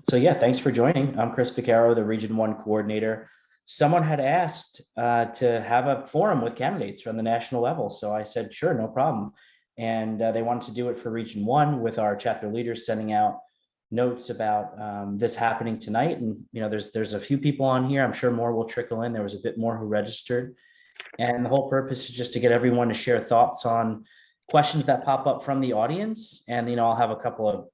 So yeah, thanks for joining. I'm Chris Vaccaro, the Region 1 coordinator. Someone had asked to have a forum with candidates from the national level. So I said, sure, no problem. And they wanted to do it for Region 1 with our chapter leaders sending out notes about this happening tonight. And there's a few people on here. I'm sure more will trickle in. There was a bit more who registered. And the whole purpose is just to get everyone to share thoughts on questions that pop up from the audience. And I'll have a couple of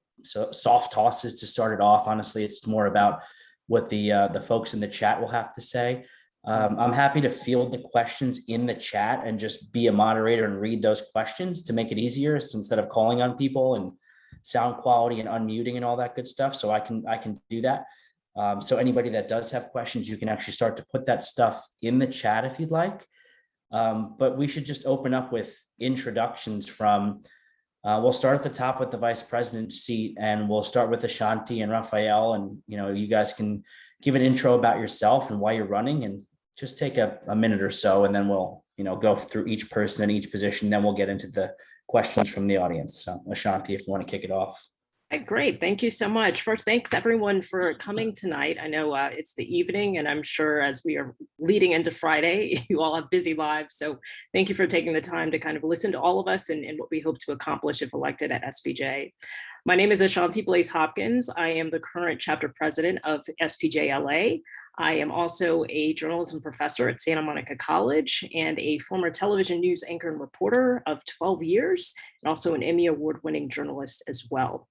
soft tosses to start it off. Honestly, it's more about what the folks in the chat will have to say. I'm happy to field the questions in the chat and just be a moderator and read those questions to make it easier, so instead of calling on people and sound quality and unmuting and all that good stuff. So I can do that. So anybody that does have questions, you can actually start to put that stuff in the chat if you'd like. But we should just open up with introductions from, we'll start at the top with the vice president seat, and we'll start with Ashanti and Raphael. And, you guys can give an intro about yourself and why you're running, and just take a minute or so, and then we'll, go through each person in each position. Then we'll get into the questions from the audience. So Ashanti, if you want to kick it off. Great. Thank you so much. First, thanks everyone for coming tonight. I know it's the evening, and I'm sure as we are leading into Friday, you all have busy lives. So thank you for taking the time to kind of listen to all of us and what we hope to accomplish if elected at SPJ. My name is Ashanti Blaze Hopkins. I am the current chapter president of SPJ LA. I am also a journalism professor at Santa Monica College and a former television news anchor and reporter of 12 years, and also an Emmy Award-winning journalist as well.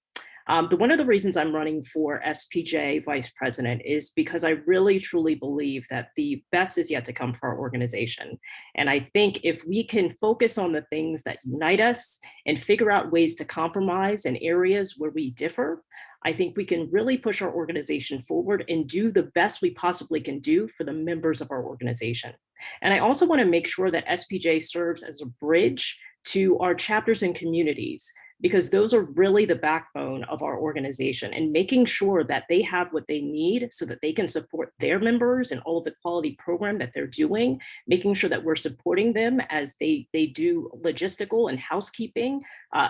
One of the reasons I'm running for SPJ vice president is because I really truly believe that the best is yet to come for our organization. And I think if we can focus on the things that unite us and figure out ways to compromise in areas where we differ, I think we can really push our organization forward and do the best we possibly can do for the members of our organization. And I also want to make sure that SPJ serves as a bridge to our chapters and communities, because those are really the backbone of our organization, and making sure that they have what they need so that they can support their members and all of the quality program that they're doing, making sure that we're supporting them as they do logistical and housekeeping,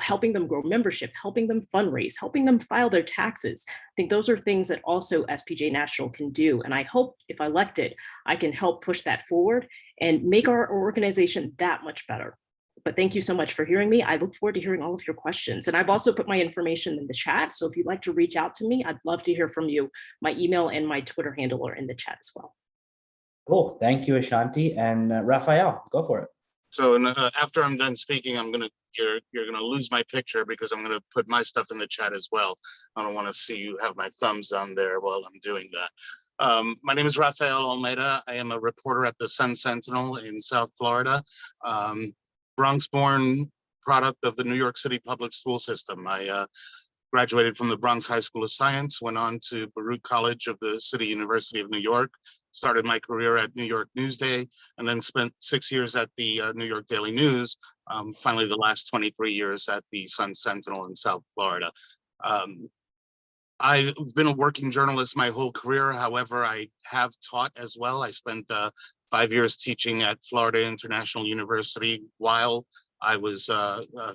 helping them grow membership, helping them fundraise, helping them file their taxes. I think those are things that also SPJ National can do. And I hope if elected, I can help push that forward and make our organization that much better. But thank you so much for hearing me. I look forward to hearing all of your questions. And I've also put my information in the chat. So if you'd like to reach out to me, I'd love to hear from you. My email and my Twitter handle are in the chat as well. Cool. Thank you, Ashanti. And Raphael, go for it. So after I'm done speaking, you're gonna lose my picture because I'm gonna put my stuff in the chat as well. I don't want to see you have my thumbs on there while I'm doing that. My name is Raphael Almeida. I am a reporter at the Sun Sentinel in South Florida. Bronx-born product of the New York City public school system. I graduated from the Bronx High School of Science, went on to Baruch College of the City University of New York, started my career at New York Newsday, and then spent 6 years at the New York Daily News, finally the last 23 years at the Sun Sentinel in South Florida. I've been a working journalist my whole career. However, I have taught as well. I spent 5 years teaching at Florida International University while I was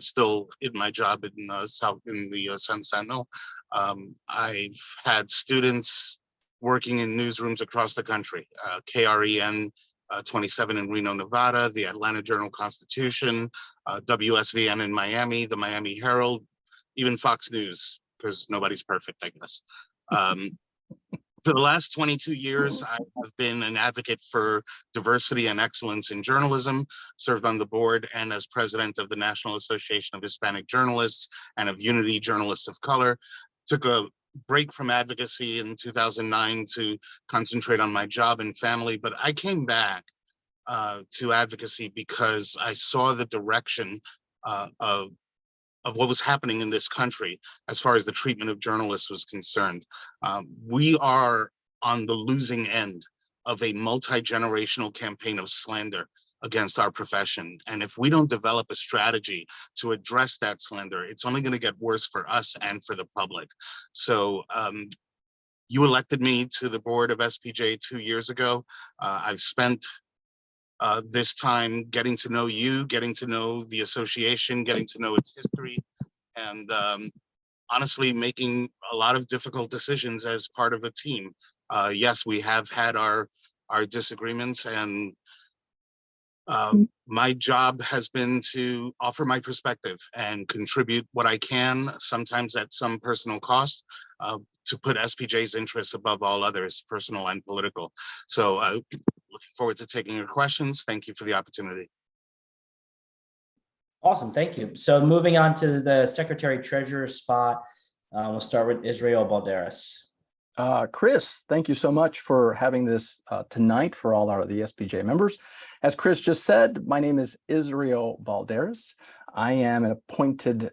still in my job in the Sun Sentinel. I've had students working in newsrooms across the country, KREN 27 in Reno, Nevada, the Atlanta Journal-Constitution, WSVN in Miami, the Miami Herald, even Fox News, because nobody's perfect, I guess. For the last 22 years, I have been an advocate for diversity and excellence in journalism, served on the board and as president of the National Association of Hispanic Journalists and of Unity Journalists of Color. Took a break from advocacy in 2009 to concentrate on my job and family, but I came back to advocacy because I saw the direction of what was happening in this country as far as the treatment of journalists was concerned. We are on the losing end of a multi-generational campaign of slander against our profession. And if we don't develop a strategy to address that slander, it's only going to get worse for us and for the public. So you elected me to the board of SPJ 2 years ago. I've spent this time getting to know you, getting to know the association, getting to know its history. And honestly making a lot of difficult decisions as part of a team. Yes, we have had our disagreements, and my job has been to offer my perspective and contribute what I can, sometimes at some personal cost, to put SPJ's interests above all others, personal and political. So looking forward to taking your questions. Thank you for the opportunity. Awesome, thank you. So moving on to the Secretary Treasurer spot, we'll start with Israel Balderas. Chris, thank you so much for having this tonight for all the SPJ members. As Chris just said, my name is Israel Balderas. I am an appointed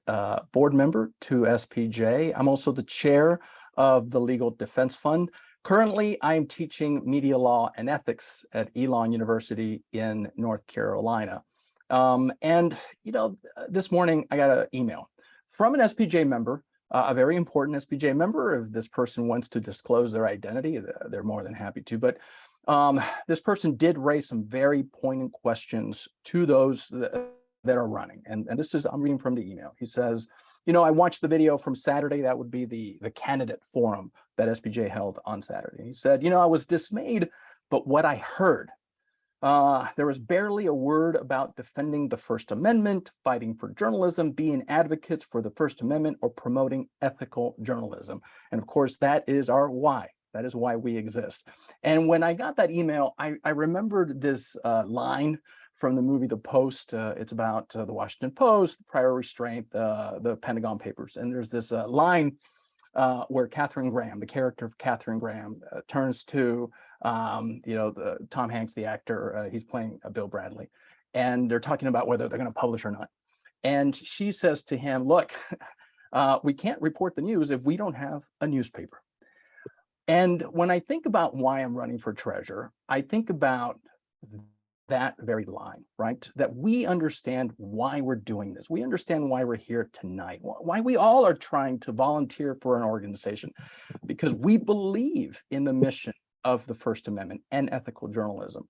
board member to SPJ. I'm also the chair of the Legal Defense Fund. Currently, I'm teaching media law and ethics at Elon University in North Carolina. And, you know, this morning I got an email from an SPJ member, a very important SPJ member. If this person wants to disclose their identity, they're more than happy to. But this person did raise some very poignant questions to those that are running. And this is, I'm reading from the email. He says, you know, I watched the video from Saturday. That would be the candidate forum that SPJ held on Saturday. He said, you know, I was dismayed, but what I heard, there was barely a word about defending the First Amendment, fighting for journalism, being advocates for the First Amendment, or promoting ethical journalism. And of course, that is our why. That is why we exist. And when I got that email, I remembered this line from the movie The Post. It's about the Washington Post, prior restraint, the Pentagon Papers. And there's this line where Katharine Graham, the character of Katharine Graham, turns to you know, Tom Hanks, the actor, he's playing Bill Bradley, and they're talking about whether they're going to publish or not. And she says to him, look, we can't report the news if we don't have a newspaper. And when I think about why I'm running for treasurer, I think about that very line, right? That we understand why we're doing this. We understand why we're here tonight, why we all are trying to volunteer for an organization, because we believe in the mission of the First Amendment and ethical journalism.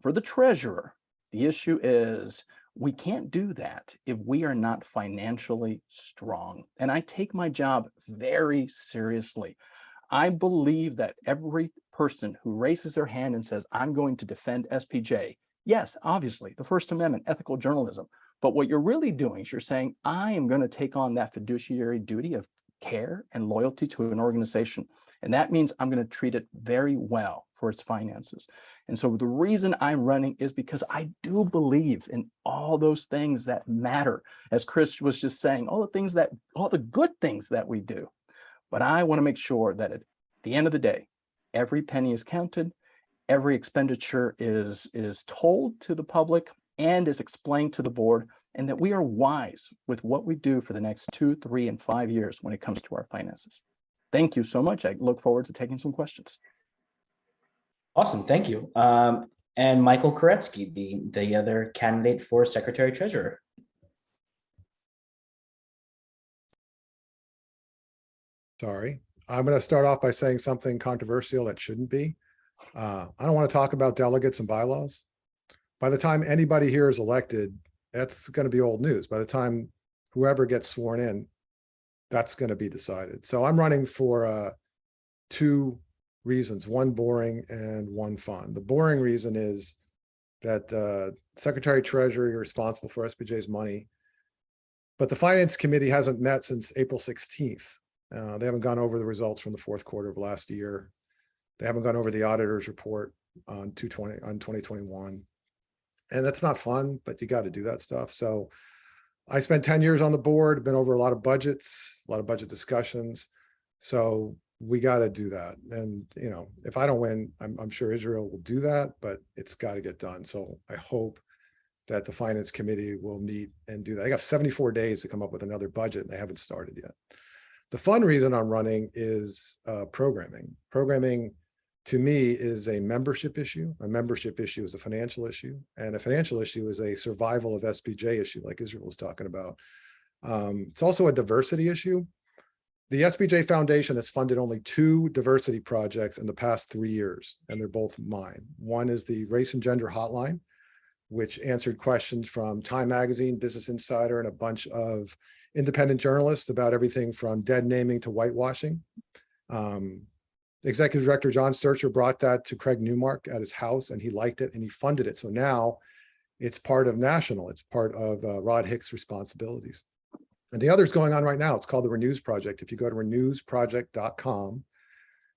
For the treasurer, the issue is we can't do that if we are not financially strong. And I take my job very seriously. I believe that every person who raises their hand and says, I'm going to defend SPJ, yes, obviously, the First Amendment, ethical journalism. But what you're really doing is you're saying, I am going to take on that fiduciary duty of care and loyalty to an organization. And that means I'm going to treat it very well for its finances. And so the reason I'm running is because I do believe in all those things that matter. As Chris was just saying, all the good things that we do. But I want to make sure that at the end of the day, every penny is counted, every expenditure is told to the public and is explained to the board, and that we are wise with what we do for the next 2, 3, and 5 years when it comes to our finances. Thank you so much. I look forward to taking some questions. Awesome, thank you. And Michael Koretsky, the other candidate for Secretary Treasurer. Sorry, I'm going to start off by saying something controversial that shouldn't be. I don't want to talk about delegates and bylaws. By the time anybody here is elected, that's going to be old news. By the time whoever gets sworn in, that's going to be decided. So I'm running for 2 reasons, one boring and one fun. The boring reason is that Secretary Treasurer, you're responsible for SPJ's money, but the Finance Committee hasn't met since April 16th. They haven't gone over the results from the 4th quarter of last year. They haven't gone over the auditor's report on 2021. And that's not fun, but you got to do that stuff. So I spent 10 years on the board, been over a lot of budgets, a lot of budget discussions. So we got to do that. And, you know, if I don't win, I'm sure Israel will do that, but it's got to get done. So I hope that the Finance Committee will meet and do that. I got 74 days to come up with another budget, and they haven't started yet. The fun reason I'm running is programming. Programming, to me, is a membership issue. A membership issue is a financial issue, and a financial issue is a survival of SPJ issue, like Israel was talking about. It's also a diversity issue. The SPJ Foundation has funded only 2 diversity projects in the past 3 years, and they're both mine. One is the Race and Gender Hotline, which answered questions from Time Magazine, Business Insider, and a bunch of independent journalists about everything from dead naming to whitewashing. Executive Director John Searcher brought that to Craig Newmark at his house, and he liked it and he funded it. So now it's part of national, it's part of Rod Hicks' responsibilities. And the other's going on right now. It's called the Renews Project. If you go to renewsproject.com,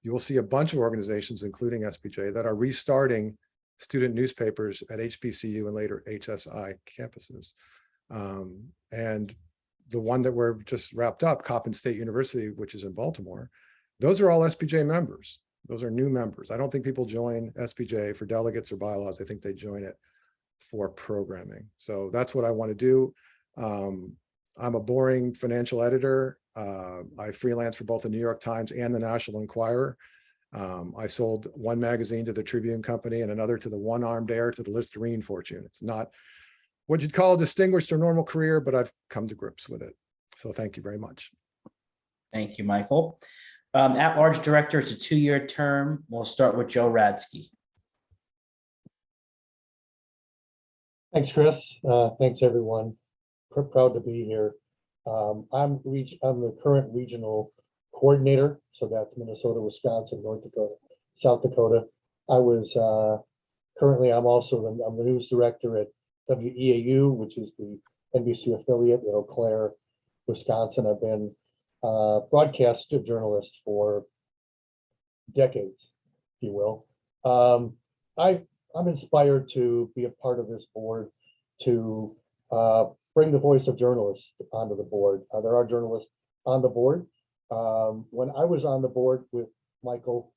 you will see a bunch of organizations, including SPJ, that are restarting student newspapers at HBCU and later HSI campuses. And the one that we're just wrapped up, Coppin State University, which is in Baltimore, those are all SPJ members. Those are new members. I don't think people join SPJ for delegates or bylaws. I think they join it for programming. So that's what I want to do. I'm a boring financial editor. I freelance for both the New York Times and the National Enquirer. I sold one magazine to the Tribune Company and another to the one-armed heir to the Listerine fortune. It's not what you'd call a distinguished or normal career, but I've come to grips with it. So thank you very much. Thank you, Michael. At-large director is a 2-year term. We'll start with Joe Radsky. Thanks, Chris. Thanks, everyone. Proud to be here. I'm the current regional coordinator, so that's Minnesota, Wisconsin, North Dakota, South Dakota. I'm the news director at WEAU, which is the NBC affiliate in Eau Claire, Wisconsin. I've been a broadcast journalist for decades, if you will. I'm inspired to be a part of this board to bring the voice of journalists onto the board. There are journalists on the board. When I was on the board with Michael,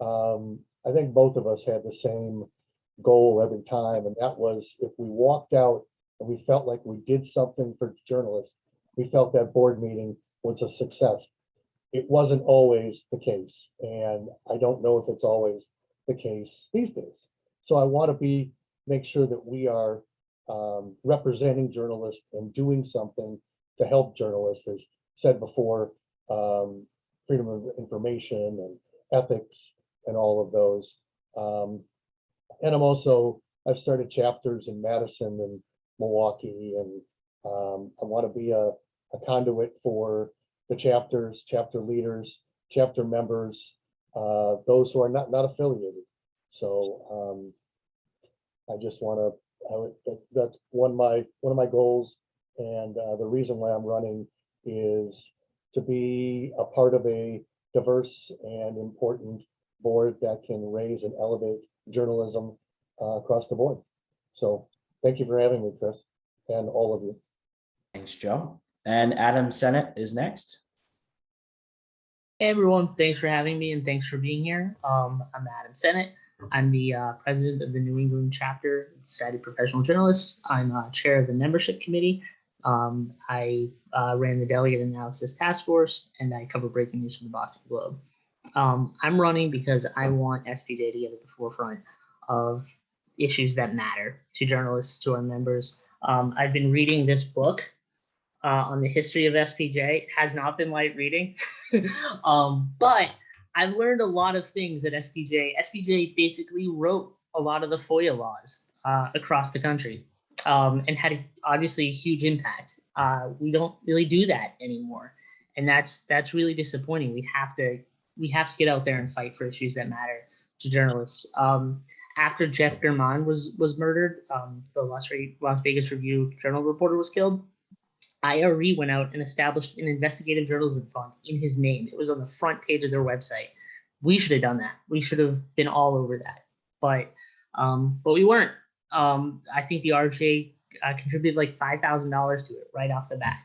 I think both of us had the same goal every time, and that was if we walked out and we felt like we did something for journalists, we felt that board meeting was a success. It wasn't always the case, and I don't know if it's always the case these days. So I want to make sure that we are representing journalists and doing something to help journalists, as said before, freedom of information and ethics and all of those. And I've started chapters in Madison and Milwaukee, and I want to be a conduit for the chapters, chapter leaders, chapter members, those who are not affiliated. So I just want to, that's one of my goals. And the reason why I'm running is to be a part of a diverse and important board that can raise and elevate journalism across the board. So thank you for having me, Chris, and all of you. Thanks, Joe. And Adam Sennett is next. Hey everyone, thanks for having me and thanks for being here. I'm Adam Sennett. I'm the president of the New England chapter of the Society of Professional Journalists. I'm chair of the membership committee. I ran the delegate analysis task force, and I cover breaking news for the Boston Globe. I'm running because I want SPJ to get at the forefront of issues that matter to journalists, to our members. I've been reading this book on the history of SPJ. It has not been light reading, but I've learned a lot of things at SPJ. SPJ basically wrote a lot of the FOIA laws across the country and had obviously a huge impact. We don't really do that anymore, and that's really disappointing. We have to get out there and fight for issues that matter to journalists. After Jeff German was murdered, the Las Vegas Review-Journal reporter was killed. IRE went out and established an investigative journalism fund in his name. It was on the front page of their website. We should have done that. We should have been all over that, but we weren't. I think the RJ contributed like $5,000 to it right off the bat.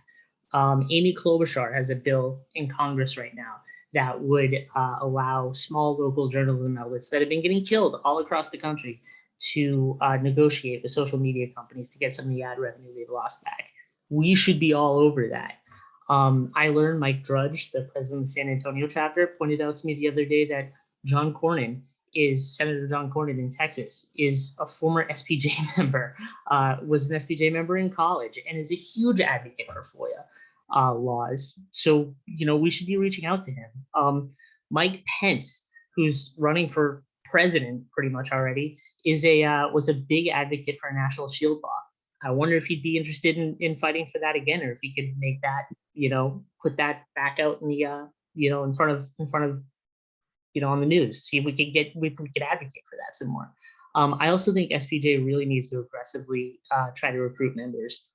Amy Klobuchar has a bill in Congress right now that would allow small local journalism outlets that have been getting killed all across the country to negotiate with social media companies to get some of the ad revenue they've lost back. We should be all over that. I learned Mike Drudge, the president of the San Antonio chapter, pointed out to me the other day that Senator John Cornyn in Texas is a former SPJ member, was an SPJ member in college, and is a huge advocate for FOIA laws. So, we should be reaching out to him. Mike Pence, who's running for president pretty much already, was a big advocate for a national shield law. I wonder if he'd be interested in fighting for that again, or if he could make that, put that back out in the, in front of, on the news, see if we could advocate for that some more. I also think SPJ really needs to aggressively try to recruit members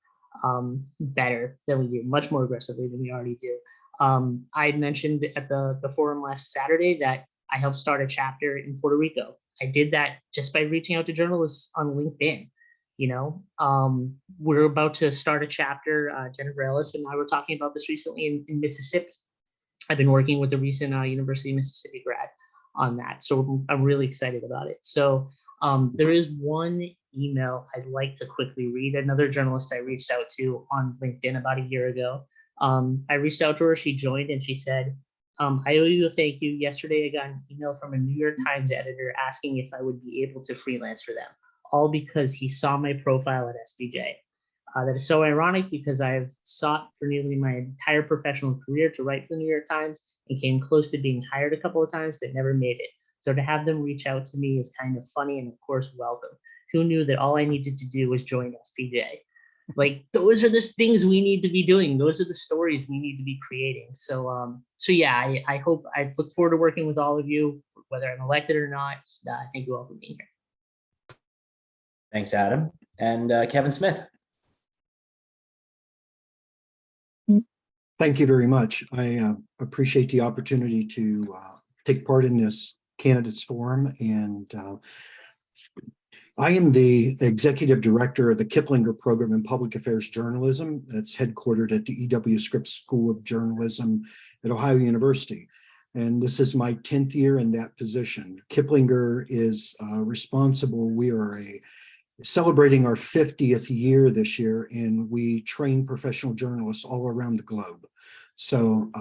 better than we do, much more aggressively than we already do. I mentioned at the forum last Saturday that I helped start a chapter in Puerto Rico. I did that just by reaching out to journalists on LinkedIn. We're about to start a chapter. Jennifer Ellis and I were talking about this recently in Mississippi. I've been working with a recent University of Mississippi grad on that, so I'm really excited about it. So there is one email I'd like to quickly read. Another journalist I reached out to on LinkedIn about a year ago. I reached out to her, she joined, and she said, I owe you a thank you. Yesterday, I got an email from a New York Times editor asking if I would be able to freelance for them, all because he saw my profile at SPJ. That is so ironic because I have sought for nearly my entire professional career to write for the New York Times and came close to being hired a couple of times, but never made it. So to have them reach out to me is kind of funny and of course, welcome. Who knew that all I needed to do was join SPJ? Like, those are the things we need to be doing. Those are the stories we need to be creating. So, yeah, I look forward to working with all of you, whether I'm elected or not. Thank you all for being here. Thanks, Adam. And Kevin Smith. Thank you very much. I appreciate the opportunity to take part in this candidates forum, and I am the executive director of the Kiplinger Program in Public Affairs Journalism that's headquartered at the E.W. Scripps School of Journalism at Ohio University. And this is my 10th year in that position. Kiplinger is responsible. We are celebrating our 50th year this year, and we train professional journalists all around the globe. So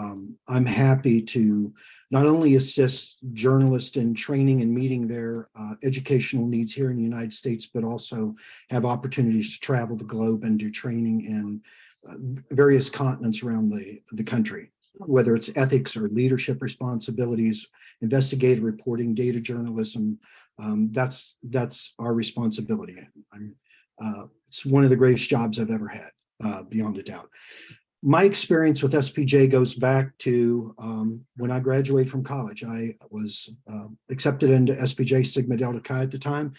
I'm happy to not only assist journalists in training and meeting their educational needs here in the United States, but also have opportunities to travel the globe and do training in various continents around the country, whether it's ethics or leadership responsibilities, investigative reporting, data journalism. That's our responsibility. It's one of the greatest jobs I've ever had, beyond a doubt. My experience with SPJ goes back to when I graduated from college. I was accepted into SPJ Sigma Delta Chi at the time,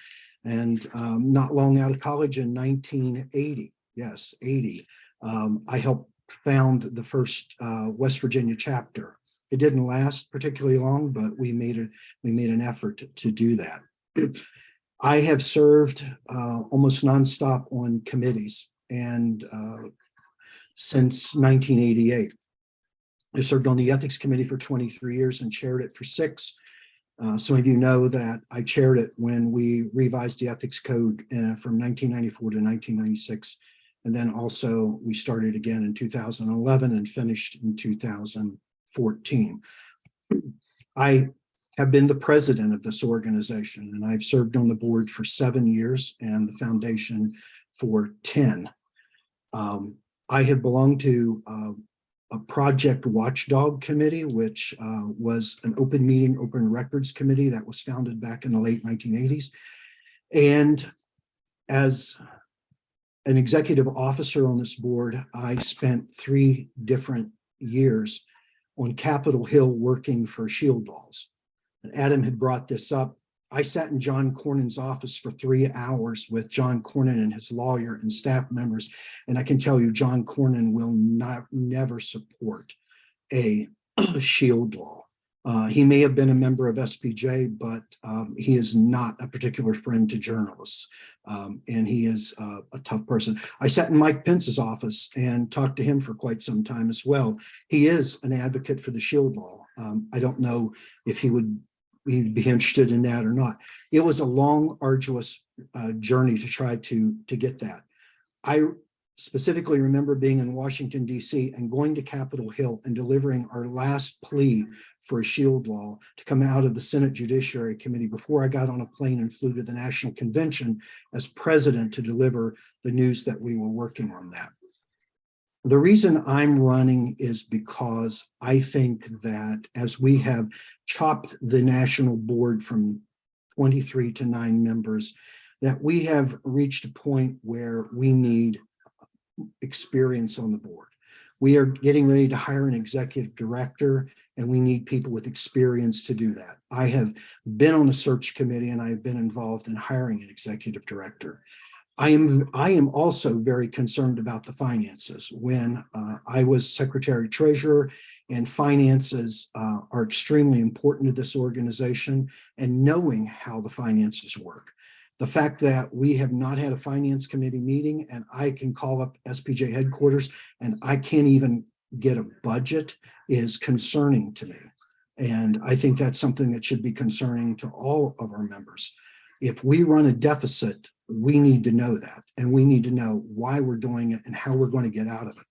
and not long out of college in 1980, yes, 80, I helped found the first West Virginia chapter. It didn't last particularly long, but we made an effort to do that. I have served almost nonstop on committees, and since 1988. I served on the Ethics Committee for 23 years and chaired it for 6. Some of you know that I chaired it when we revised the Ethics Code from 1994 to 1996. And then also we started again in 2011 and finished in 2014. I have been the president of this organization, and I've served on the board for 7 years and the foundation for 10. I have belonged to a project watchdog committee, which was an open meeting, open records committee that was founded back in the late 1980s. And as an executive officer on this board, I spent 3 different years on Capitol Hill working for shield laws. And Adam had brought this up. I sat in John Cornyn's office for 3 hours with John Cornyn and his lawyer and staff members. And I can tell you, John Cornyn will never support a shield law. He may have been a member of SPJ, but he is not a particular friend to journalists. And he is a tough person. I sat in Mike Pence's office and talked to him for quite some time as well. He is an advocate for the shield law. I don't know if he'd be interested in that or not. It was a long, arduous journey to try to get that. I specifically remember being in Washington, D.C. and going to Capitol Hill and delivering our last plea for a shield law to come out of the Senate Judiciary Committee before I got on a plane and flew to the National Convention as president to deliver the news that we were working on that. The reason I'm running is because I think that as we have chopped the national board from 23 to 9 members, that we have reached a point where we need experience on the board. We are getting ready to hire an executive director, and we need people with experience to do that. I have been on the search committee, and I have been involved in hiring an executive director. I am also very concerned about the finances. When I was secretary treasurer, and finances are extremely important to this organization, and knowing how the finances work. The fact that we have not had a finance committee meeting, and I can call up SPJ headquarters and I can't even get a budget, is concerning to me. And I think that's something that should be concerning to all of our members. If we run a deficit, we need to know that, and we need to know why we're doing it and how we're going to get out of it.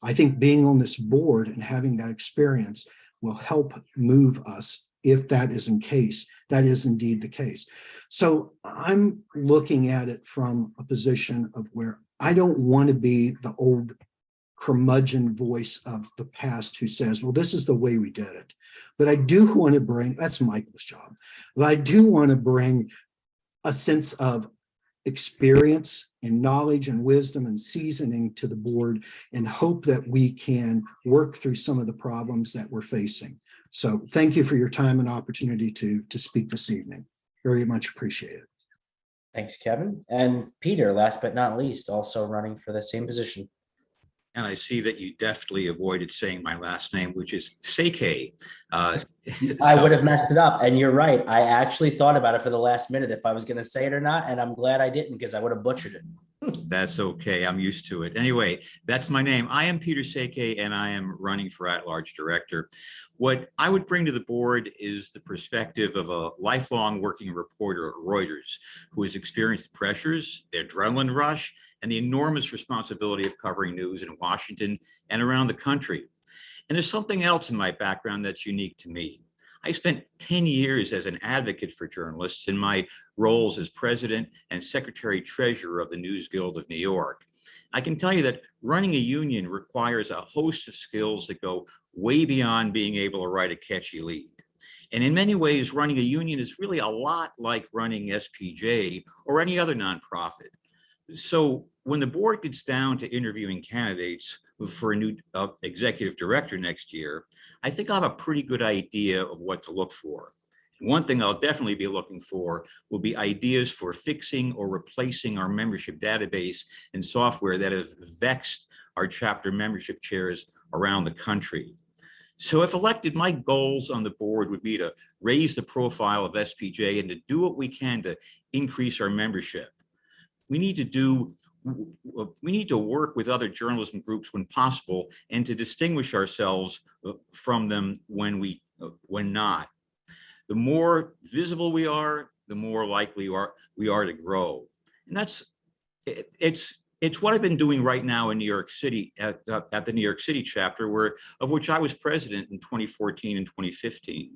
I think being on this board and having that experience will help move us if that is indeed the case. So I'm looking at it from a position of where I don't want to be the old curmudgeon voice of the past who says, well, this is the way we did it. But I do want to bring, that's Michael's job, but I do want to bring a sense of experience and knowledge and wisdom and seasoning to the board, and hope that we can work through some of the problems that we're facing. So thank you for your time and opportunity to speak this evening. Very much appreciated. Thanks, Kevin. And Peter, last but not least, also running for the same position. And I see that you deftly avoided saying my last name, which is Seike. I would have messed it up. And you're right. I actually thought about it for the last minute if I was going to say it or not. And I'm glad I didn't, because I would have butchered it. That's okay. I'm used to it. Anyway, that's my name. I am Peter Seike, and I am running for at-large director. What I would bring to the board is the perspective of a lifelong working reporter at Reuters, who has experienced the pressures, the adrenaline rush, and the enormous responsibility of covering news in Washington and around the country. And there's something else in my background that's unique to me. I spent 10 years as an advocate for journalists in my roles as president and secretary treasurer of the News Guild of New York. I can tell you that running a union requires a host of skills that go way beyond being able to write a catchy lead. And in many ways, running a union is really a lot like running SPJ or any other nonprofit. So when the board gets down to interviewing candidates for a new executive director next year, I think I'll have a pretty good idea of what to look for. One thing I'll definitely be looking for will be ideas for fixing or replacing our membership database and software that have vexed our chapter membership chairs around the country. So if elected, my goals on the board would be to raise the profile of SPJ and to do what we can to increase our membership. We need to work with other journalism groups when possible, and to distinguish ourselves from them when not. The more visible we are, the more likely we are to grow. And it's what I've been doing right now in New York City at the New York City chapter, of which I was president in 2014 and 2015.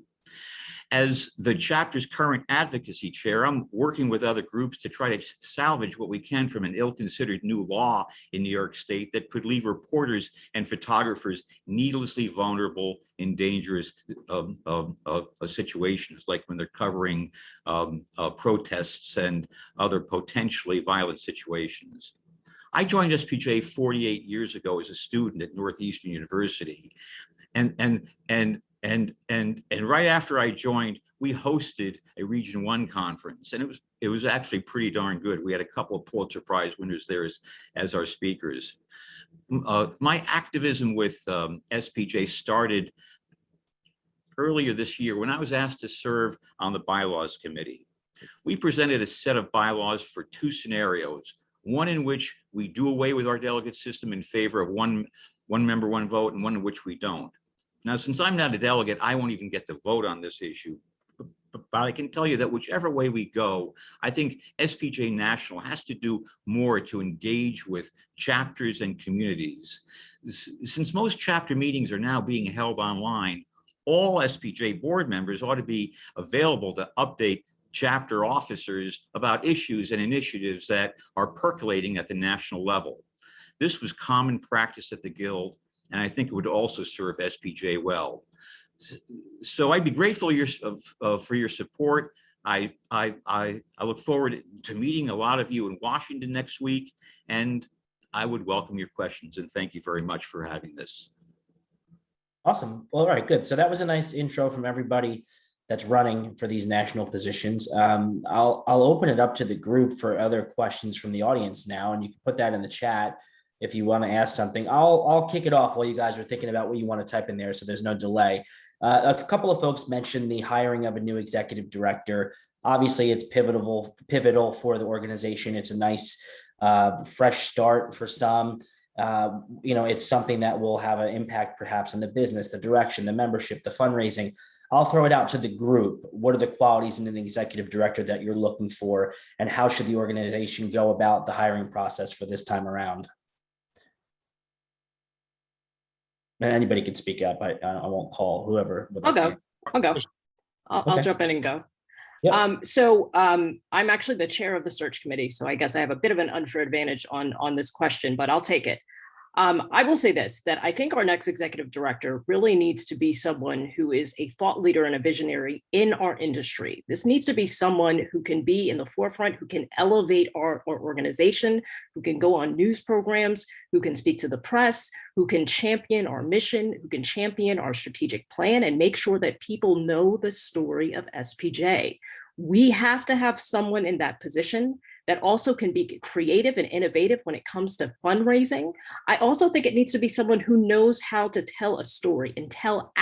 As the chapter's current advocacy chair, I'm working with other groups to try to salvage what we can from an ill-considered new law in New York State that could leave reporters and photographers needlessly vulnerable in dangerous situations, like when they're covering protests and other potentially violent situations. I joined SPJ 48 years ago as a student at Northeastern University, and right after I joined, we hosted a Region 1 conference, and it was actually pretty darn good. We had a couple of Pulitzer Prize winners there as our speakers. My activism with SPJ started earlier this year when I was asked to serve on the bylaws committee. We presented a set of bylaws for two scenarios, one in which we do away with our delegate system in favor of one member, one vote, and one in which we don't. Now, since I'm not a delegate, I won't even get to vote on this issue. But I can tell you that whichever way we go, I think SPJ National has to do more to engage with chapters and communities. Since most chapter meetings are now being held online, all SPJ board members ought to be available to update chapter officers about issues and initiatives that are percolating at the national level. This was common practice at the Guild, and I think it would also serve SPJ well. So I'd be grateful for your support. I look forward to meeting a lot of you in Washington next week, and I would welcome your questions. And thank you very much for having this. Awesome. All right, good. So that was a nice intro from everybody that's running for these national positions. I'll open it up to the group for other questions from the audience now, and you can put that in the chat if you want to ask something. I'll kick it off while you guys are thinking about what you want to type in there, so there's no delay. A couple of folks mentioned the hiring of a new executive director. Obviously, it's pivotal for the organization. It's a nice fresh start for some. It's something that will have an impact perhaps on the business, the direction, the membership, the fundraising. I'll throw it out to the group. What are the qualities in an executive director that you're looking for, and how should the organization go about the hiring process for this time around? And anybody can speak up. I won't call whoever. I'll go. I'll Okay. jump in and go. Yep. I'm actually the chair of the search committee, so I guess I have a bit of an unfair advantage on this question, but I'll take it. I will say this, that I think our next executive director really needs to be someone who is a thought leader and a visionary in our industry. This needs to be someone who can be in the forefront, who can elevate our organization, who can go on news programs, who can speak to the press, who can champion our mission, who can champion our strategic plan and make sure that people know the story of SPJ. We have to have someone in that position that also can be creative and innovative when it comes to fundraising. I also think it needs to be someone who knows how to tell a story and tell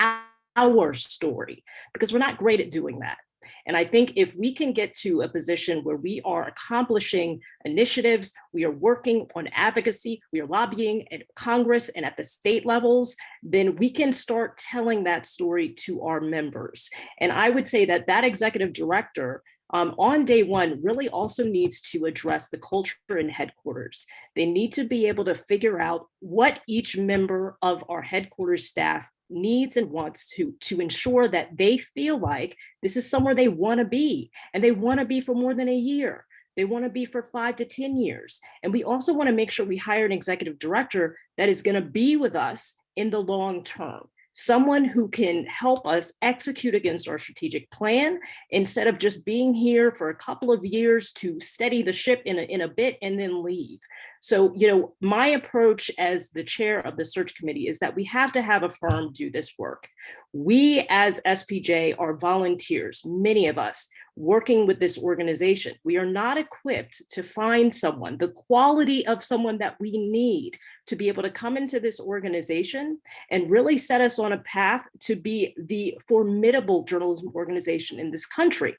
our story, because we're not great at doing that. And I think if we can get to a position where we are accomplishing initiatives, we are working on advocacy, we are lobbying at Congress and at the state levels, then we can start telling that story to our members. And I would say that that executive director on day one really also needs to address the culture in headquarters. They need to be able to figure out what each member of our headquarters staff needs and wants to ensure that they feel like this is somewhere they want to be, and they want to be for more than a year. They want to be for 5 to 10 years. And we also want to make sure we hire an executive director that is going to be with us in the long term. Someone who can help us execute against our strategic plan instead of just being here for a couple of years to steady the ship in a bit and then leave. So, my approach as the chair of the search committee is that we have to have a firm do this work. We as SPJ are volunteers, many of us, working with this organization. We are not equipped to find someone, the quality of someone that we need to be able to come into this organization and really set us on a path to be the formidable journalism organization in this country.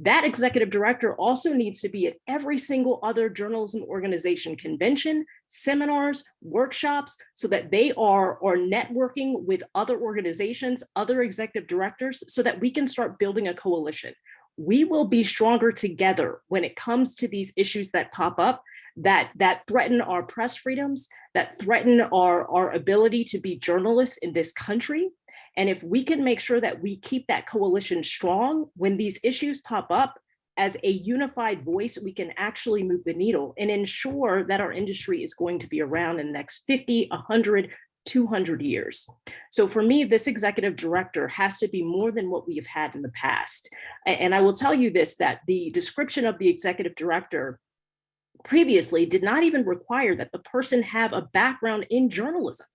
That executive director also needs to be at every single other journalism organization convention, seminars, workshops, so that they are networking with other organizations, other executive directors, so that we can start building a coalition. We will be stronger together when it comes to these issues that pop up, that threaten our press freedoms, that threaten our ability to be journalists in this country. And if we can make sure that we keep that coalition strong, when these issues pop up, as a unified voice, we can actually move the needle and ensure that our industry is going to be around in the next 50, 100, 200 years. So for me, this executive director has to be more than what we have had in the past. And I will tell you this, that the description of the executive director previously did not even require that the person have a background in journalism.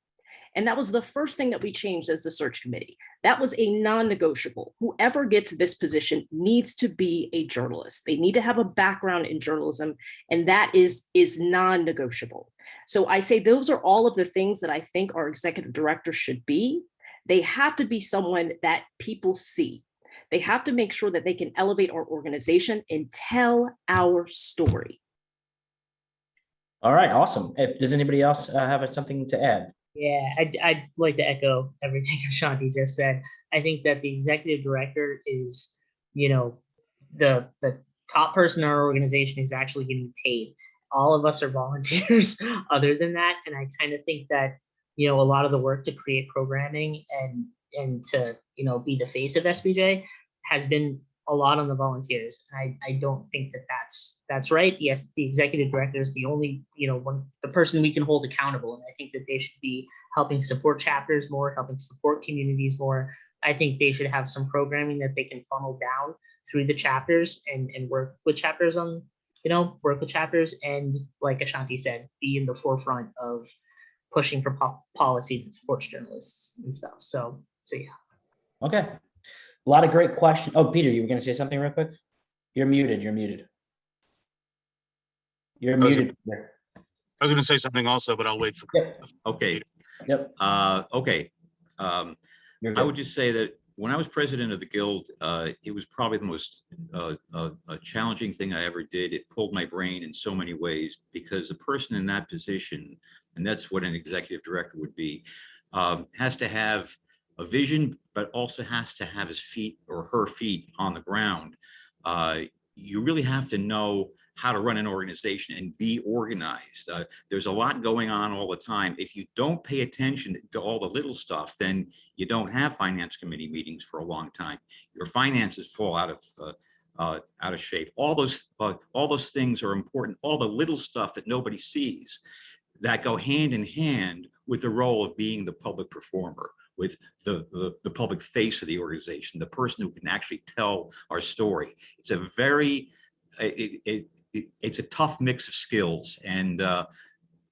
And that was the first thing that we changed as the search committee. That was a non-negotiable. Whoever gets this position needs to be a journalist. They need to have a background in journalism, and that is non-negotiable. So I say those are all of the things that I think our executive director should be. They have to be someone that people see. They have to make sure that they can elevate our organization and tell our story. All right, awesome. Does anybody else have something to add? Yeah, I'd like to echo everything Shanti just said. I think that the executive director is, the top person in our organization who's actually getting paid. All of us are volunteers other than that. And I kind of think that, a lot of the work to create programming and to, be the face of SPJ has been a lot on the volunteers. I don't think that that's right. Yes, the executive director is the only, the person we can hold accountable. And I think that they should be helping support chapters more, helping support communities more. I think they should have some programming that they can funnel down through the chapters and work with chapters on, work with chapters and, like Ashanti said, be in the forefront of pushing for policy that supports journalists and stuff. So yeah. Okay. A lot of great questions. Oh, Peter, you were going to say something real quick? You're muted. You're muted. You're muted. Peter. I was going to say something also, but I'll wait for. Yep. Okay. Yep. Okay. You're I good. would just say that when I was president of the Guild, it was probably the most challenging thing I ever did. It pulled my brain in so many ways because the person in that position, and that's what an executive director would be, has to have a vision, but also has to have his feet or her feet on the ground. You really have to know how to run an organization and be organized. There's a lot going on all the time. If you don't pay attention to all the little stuff, then you don't have finance committee meetings for a long time. Your finances fall out of shape. All those things are important. All the little stuff that nobody sees that go hand in hand with the role of being the public performer, with the public face of the organization, the person who can actually tell our story. It's a very, it's a tough mix of skills, and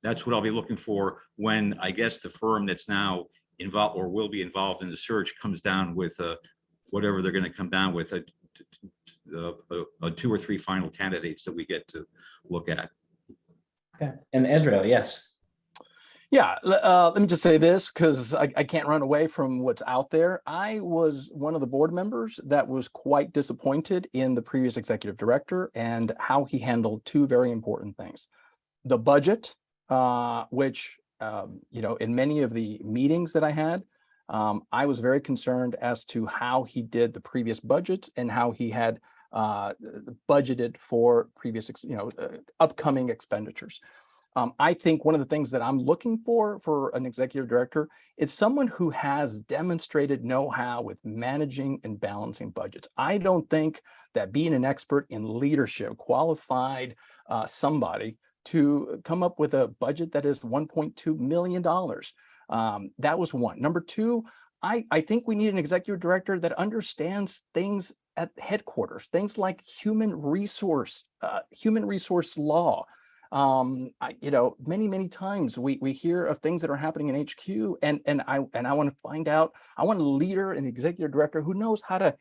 that's what I'll be looking for when I guess the firm that's now involved or will be involved in the search comes down with whatever they're going to come down with, a 2 or 3 final candidates that we get to look at. Okay. And Israel, yes. Yeah, let me just say this because I can't run away from what's out there. I was one of the board members that was quite disappointed in the previous executive director and how he handled 2 very important things. The budget, which, in many of the meetings that I had, I was very concerned as to how he did the previous budget and how he had budgeted for previous, upcoming expenditures. I think one of the things that I'm looking for an executive director is someone who has demonstrated know-how with managing and balancing budgets. I don't think that being an expert in leadership qualified somebody to come up with a budget that is $1.2 million. That was one. Number 2, I think we need an executive director that understands things at headquarters, things like human resource law. Many times we hear of things that are happening in HQ, and I want to find out. I want a leader, an executive director who knows how to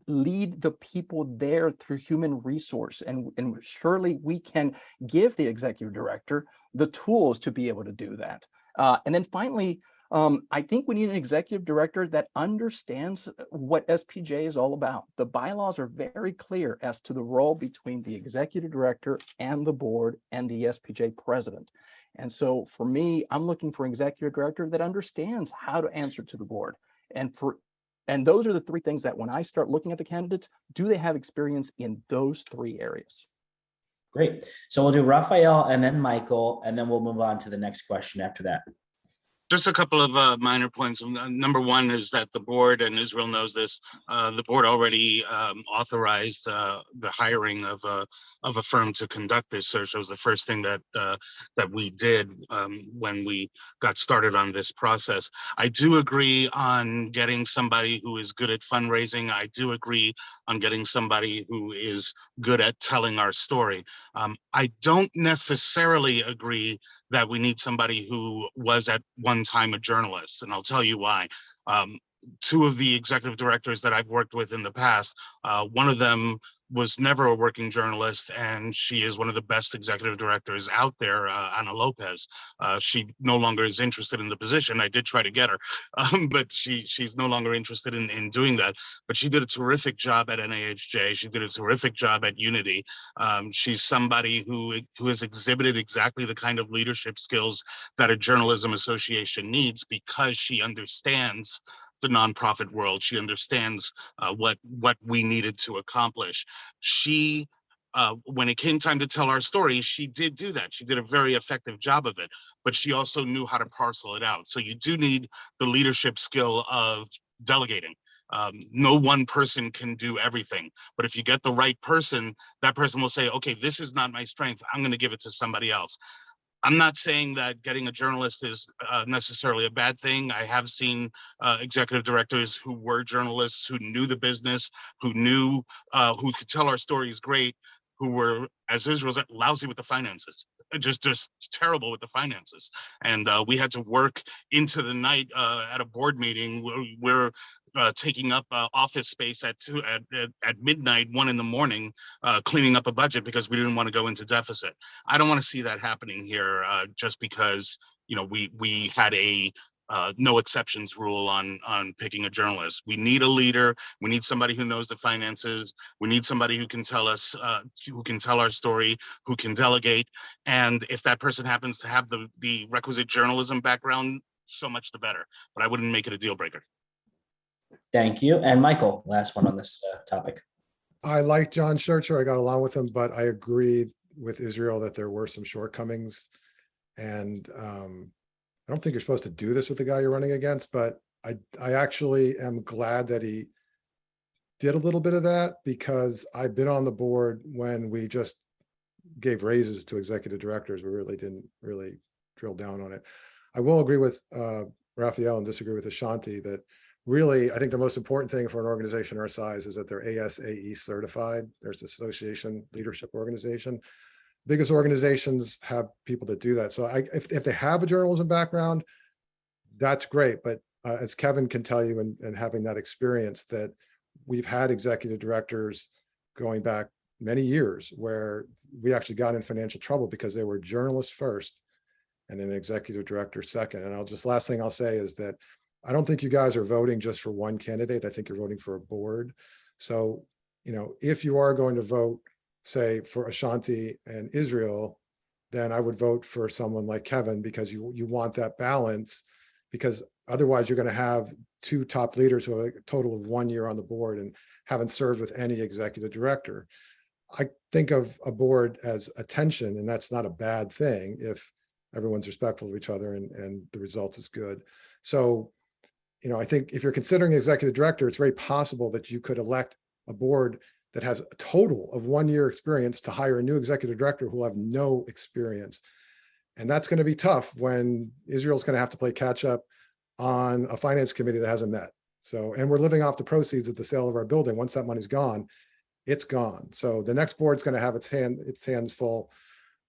lead the people there through human resource, and surely we can give the executive director the tools to be able to do that. And then finally, I think we need an executive director that understands what SPJ is all about. The bylaws are very clear as to the role between the executive director and the board and the SPJ president. And so for me, I'm looking for an executive director that understands how to answer to the board. And those are the 3 things that when I start looking at the candidates, do they have experience in those 3 areas? Great. So we'll do Raphael and then Michael, and then we'll move on to the next question after that. Just a couple of minor points. Number 1 is that the board, and Israel knows this, the board already authorized the hiring of a firm to conduct this search. That was the first thing that we did when we got started on this process. I do agree on getting somebody who is good at fundraising. I do agree on getting somebody who is good at telling our story. I don't necessarily agree that we need somebody who was at one time a journalist, and I'll tell you why. 2 of the executive directors that I've worked with in the past, one of them was never a working journalist, and she is one of the best executive directors out there, Ana Lopez. She no longer is interested in the position. I did try to get her, but she's no longer interested in doing that. But she did a terrific job at NAHJ. She did a terrific job at Unity. She's somebody who has exhibited exactly the kind of leadership skills that a journalism association needs, because she understands the nonprofit world. She understands what we needed to accomplish. She, when it came time to tell our story, she did do that. She did a very effective job of it, but she also knew how to parcel it out. So you do need the leadership skill of delegating. No one person can do everything, but if you get the right person, that person will say, okay, this is not my strength. I'm going to give it to somebody else. I'm not saying that getting a journalist is necessarily a bad thing. I have seen executive directors who were journalists, who knew the business, who knew, who could tell our stories great, who were, as Israel said, lousy with the finances, just terrible with the finances. And we had to work into the night at a board meeting where taking up office space at midnight, 1 a.m, cleaning up a budget because we didn't want to go into deficit. I don't want to see that happening here just because, you know, we had a no exceptions rule on picking a journalist. We need a leader. We need somebody who knows the finances. We need somebody who can tell us, who can tell our story, who can delegate. And if that person happens to have the requisite journalism background, so much the better. But I wouldn't make it a deal breaker. Thank you. And Michael, last one on this topic. I like John Schercher. I got along with him, but I agree with Israel that there were some shortcomings. And I don't think you're supposed to do this with the guy you're running against, but I actually am glad that he did a little bit of that, because I've been on the board when we just gave raises to executive directors. We really didn't drill down on it. I will agree with Raphael and disagree with Ashanti that really, I think the most important thing for an organization our size is that they're ASAE certified. There's Association Leadership Organization. Biggest organizations have people that do that. So if they have a journalism background, that's great. But as Kevin can tell you, and having that experience, that we've had executive directors going back many years where we actually got in financial trouble because they were journalists first and an executive director second. And last thing I'll say is that I don't think you guys are voting just for one candidate. I think you're voting for a board. So, you know, if you are going to vote, say, for Ashanti and Israel, then I would vote for someone like Kevin, because you want that balance, because otherwise you're going to have two top leaders who have a total of 1 year on the board and haven't served with any executive director. I think of a board as attention, and that's not a bad thing if everyone's respectful of each other and the results is good. So, you know, I think if you're considering executive director, it's very possible that you could elect a board that has a total of 1 year experience to hire a new executive director who will have no experience. And that's going to be tough when Israel's going to have to play catch up on a finance committee that hasn't met. So, and we're living off the proceeds of the sale of our building. Once that money's gone, it's gone. So the next board's going to have its hands full.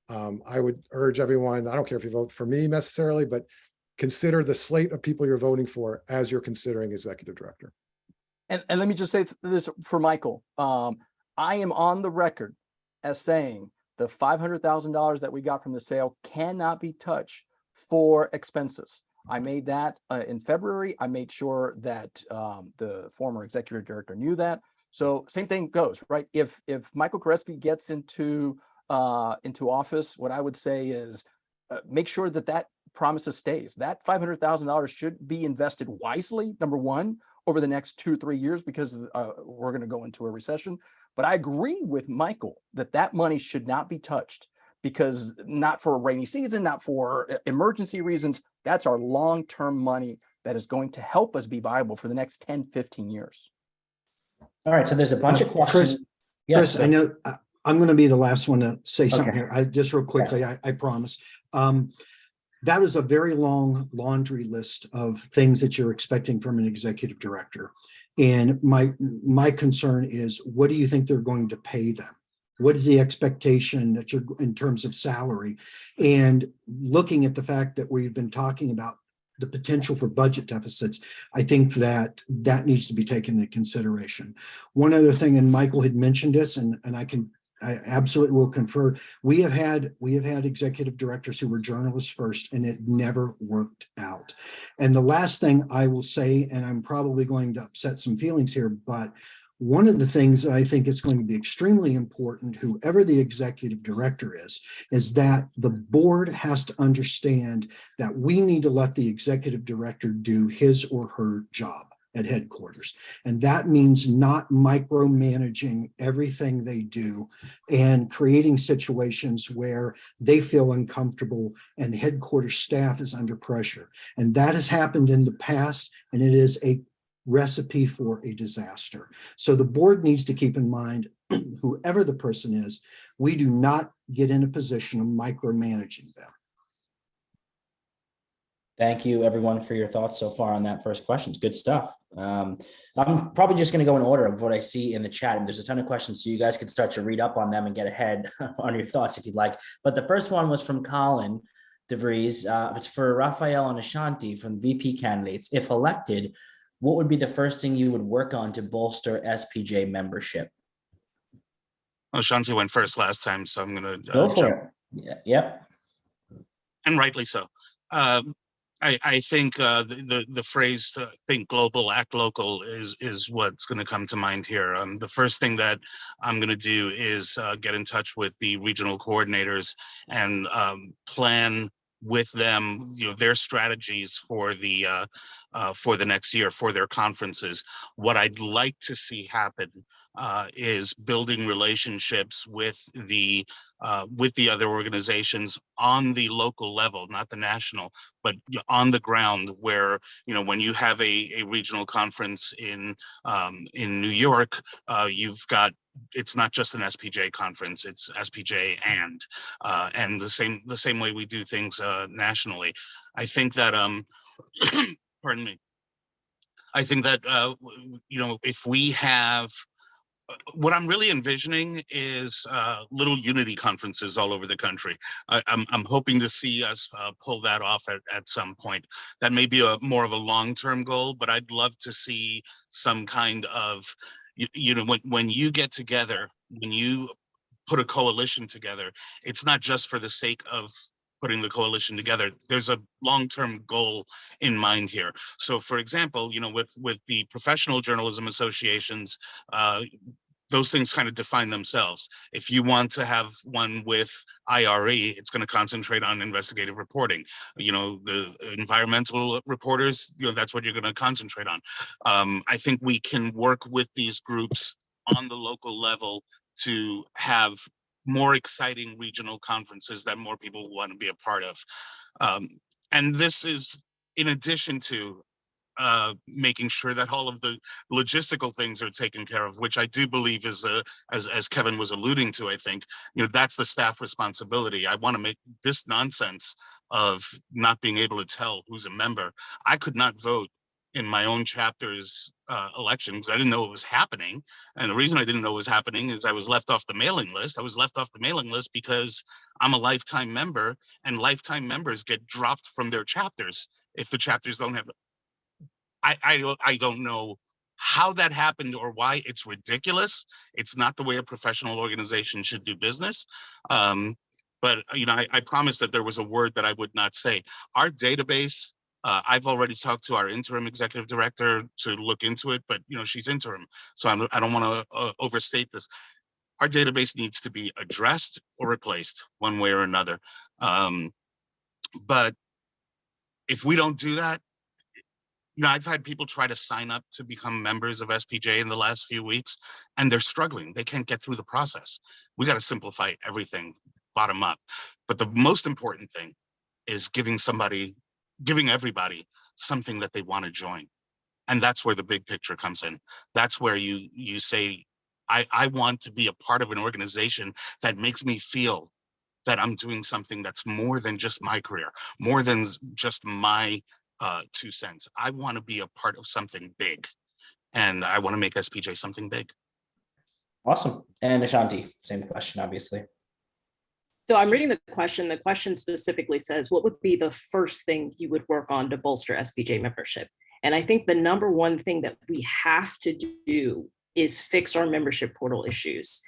I would urge everyone, I don't care if you vote for me necessarily, but consider the slate of people you're voting for as you're considering executive director. And let me just say this for Michael. I am on the record as saying the $500,000 that we got from the sale cannot be touched for expenses. I made that in February. I made sure that the former executive director knew that. So same thing goes, right? If Michael Koretsky gets into office, what I would say is make sure that promises stays. That $500,000 should be invested wisely, number one, over the next 2 or 3 years, because we're going to go into a recession. But I agree with Michael that money should not be touched, because not for a rainy season, not for emergency reasons. That's our long-term money that is going to help us be viable for the next 10, 15 years. All right, so there's a bunch of questions. Chris, I know I'm going to be the last one to say something Okay. here. I just real quickly, I promise. That is a very long laundry list of things that you're expecting from an executive director. And my concern is, what do you think they're going to pay them? What is the expectation that you're in terms of salary? And looking at the fact that we've been talking about the potential for budget deficits, I think that needs to be taken into consideration. One other thing, and Michael had mentioned this, and I absolutely will confer. We have had executive directors who were journalists first, and it never worked out. And the last thing I will say, and I'm probably going to upset some feelings here, but one of the things that I think is going to be extremely important, whoever the executive director is that the board has to understand that we need to let the executive director do his or her job at headquarters. And that means not micromanaging everything they do and creating situations where they feel uncomfortable and the headquarters staff is under pressure. And that has happened in the past, and it is a recipe for a disaster. So the board needs to keep in mind, whoever the person is, we do not get in a position of micromanaging them. Thank you, everyone, for your thoughts so far on that first question. Good stuff. I'm probably just going to go in order of what I see in the chat, and there's a ton of questions, so you guys can start to read up on them and get ahead on your thoughts if you'd like. But the first one was from Colin DeVries. It's for Raphael and Ashanti from VP candidates. If elected, what would be the first thing you would work on to bolster SPJ membership? Ashanti went first last time, so I'm going to Go for it. Yeah, yep. And rightly so. I think the phrase "think global, act local" is what's going to come to mind here. The first thing that I'm going to do is get in touch with the regional coordinators and plan with them, their strategies for the next year for their conferences. What I'd like to see happen is building relationships with the other organizations on the local level, not the national, but on the ground, where when you have a regional conference in New York, it's not just an SPJ conference, it's SPJ and the same way we do things nationally. I think that pardon me. I think that if we have, what I'm really envisioning is little unity conferences all over the country. I'm hoping to see us pull that off at some point. That may be more of a long-term goal, but I'd love to see some kind of, when you get together, when you put a coalition together, it's not just for the sake of putting the coalition together. There's a long-term goal in mind here. So, for example, with the professional journalism associations, those things kind of define themselves. If you want to have one with IRE, it's going to concentrate on investigative reporting. The environmental reporters, that's what you're going to concentrate on. I think we can work with these groups on the local level to have more exciting regional conferences that more people want to be a part of. And this is in addition to making sure that all of the logistical things are taken care of, which I do believe is, as Kevin was alluding to, I think, that's the staff responsibility. I want to make this nonsense of not being able to tell who's a member. I could not vote in my own chapter's election because I didn't know it was happening. And the reason I didn't know it was happening is I was left off the mailing list. I was left off the mailing list because I'm a lifetime member, and lifetime members get dropped from their chapters if the chapters don't have. I don't know how that happened or why. It's ridiculous. It's not the way a professional organization should do business. But I promised that there was a word that I would not say. Our database, I've already talked to our interim executive director to look into it, but she's interim, so I don't want to overstate this. Our database needs to be addressed or replaced one way or another. But if we don't do that, I've had people try to sign up to become members of SPJ in the last few weeks, and they're struggling. They can't get through the process. We got to simplify everything bottom up. But the most important thing is giving everybody something that they want to join. And that's where the big picture comes in. That's where you say, I want to be a part of an organization that makes me feel that I'm doing something that's more than just my career, more than just my 2 cents. I want to be a part of something big, and I want to make SPJ something big. Awesome. And Ashanti, same question, obviously. So I'm reading the question. The question specifically says, what would be the first thing you would work on to bolster SPJ membership? And I think the number one thing that we have to do is fix our membership portal issues.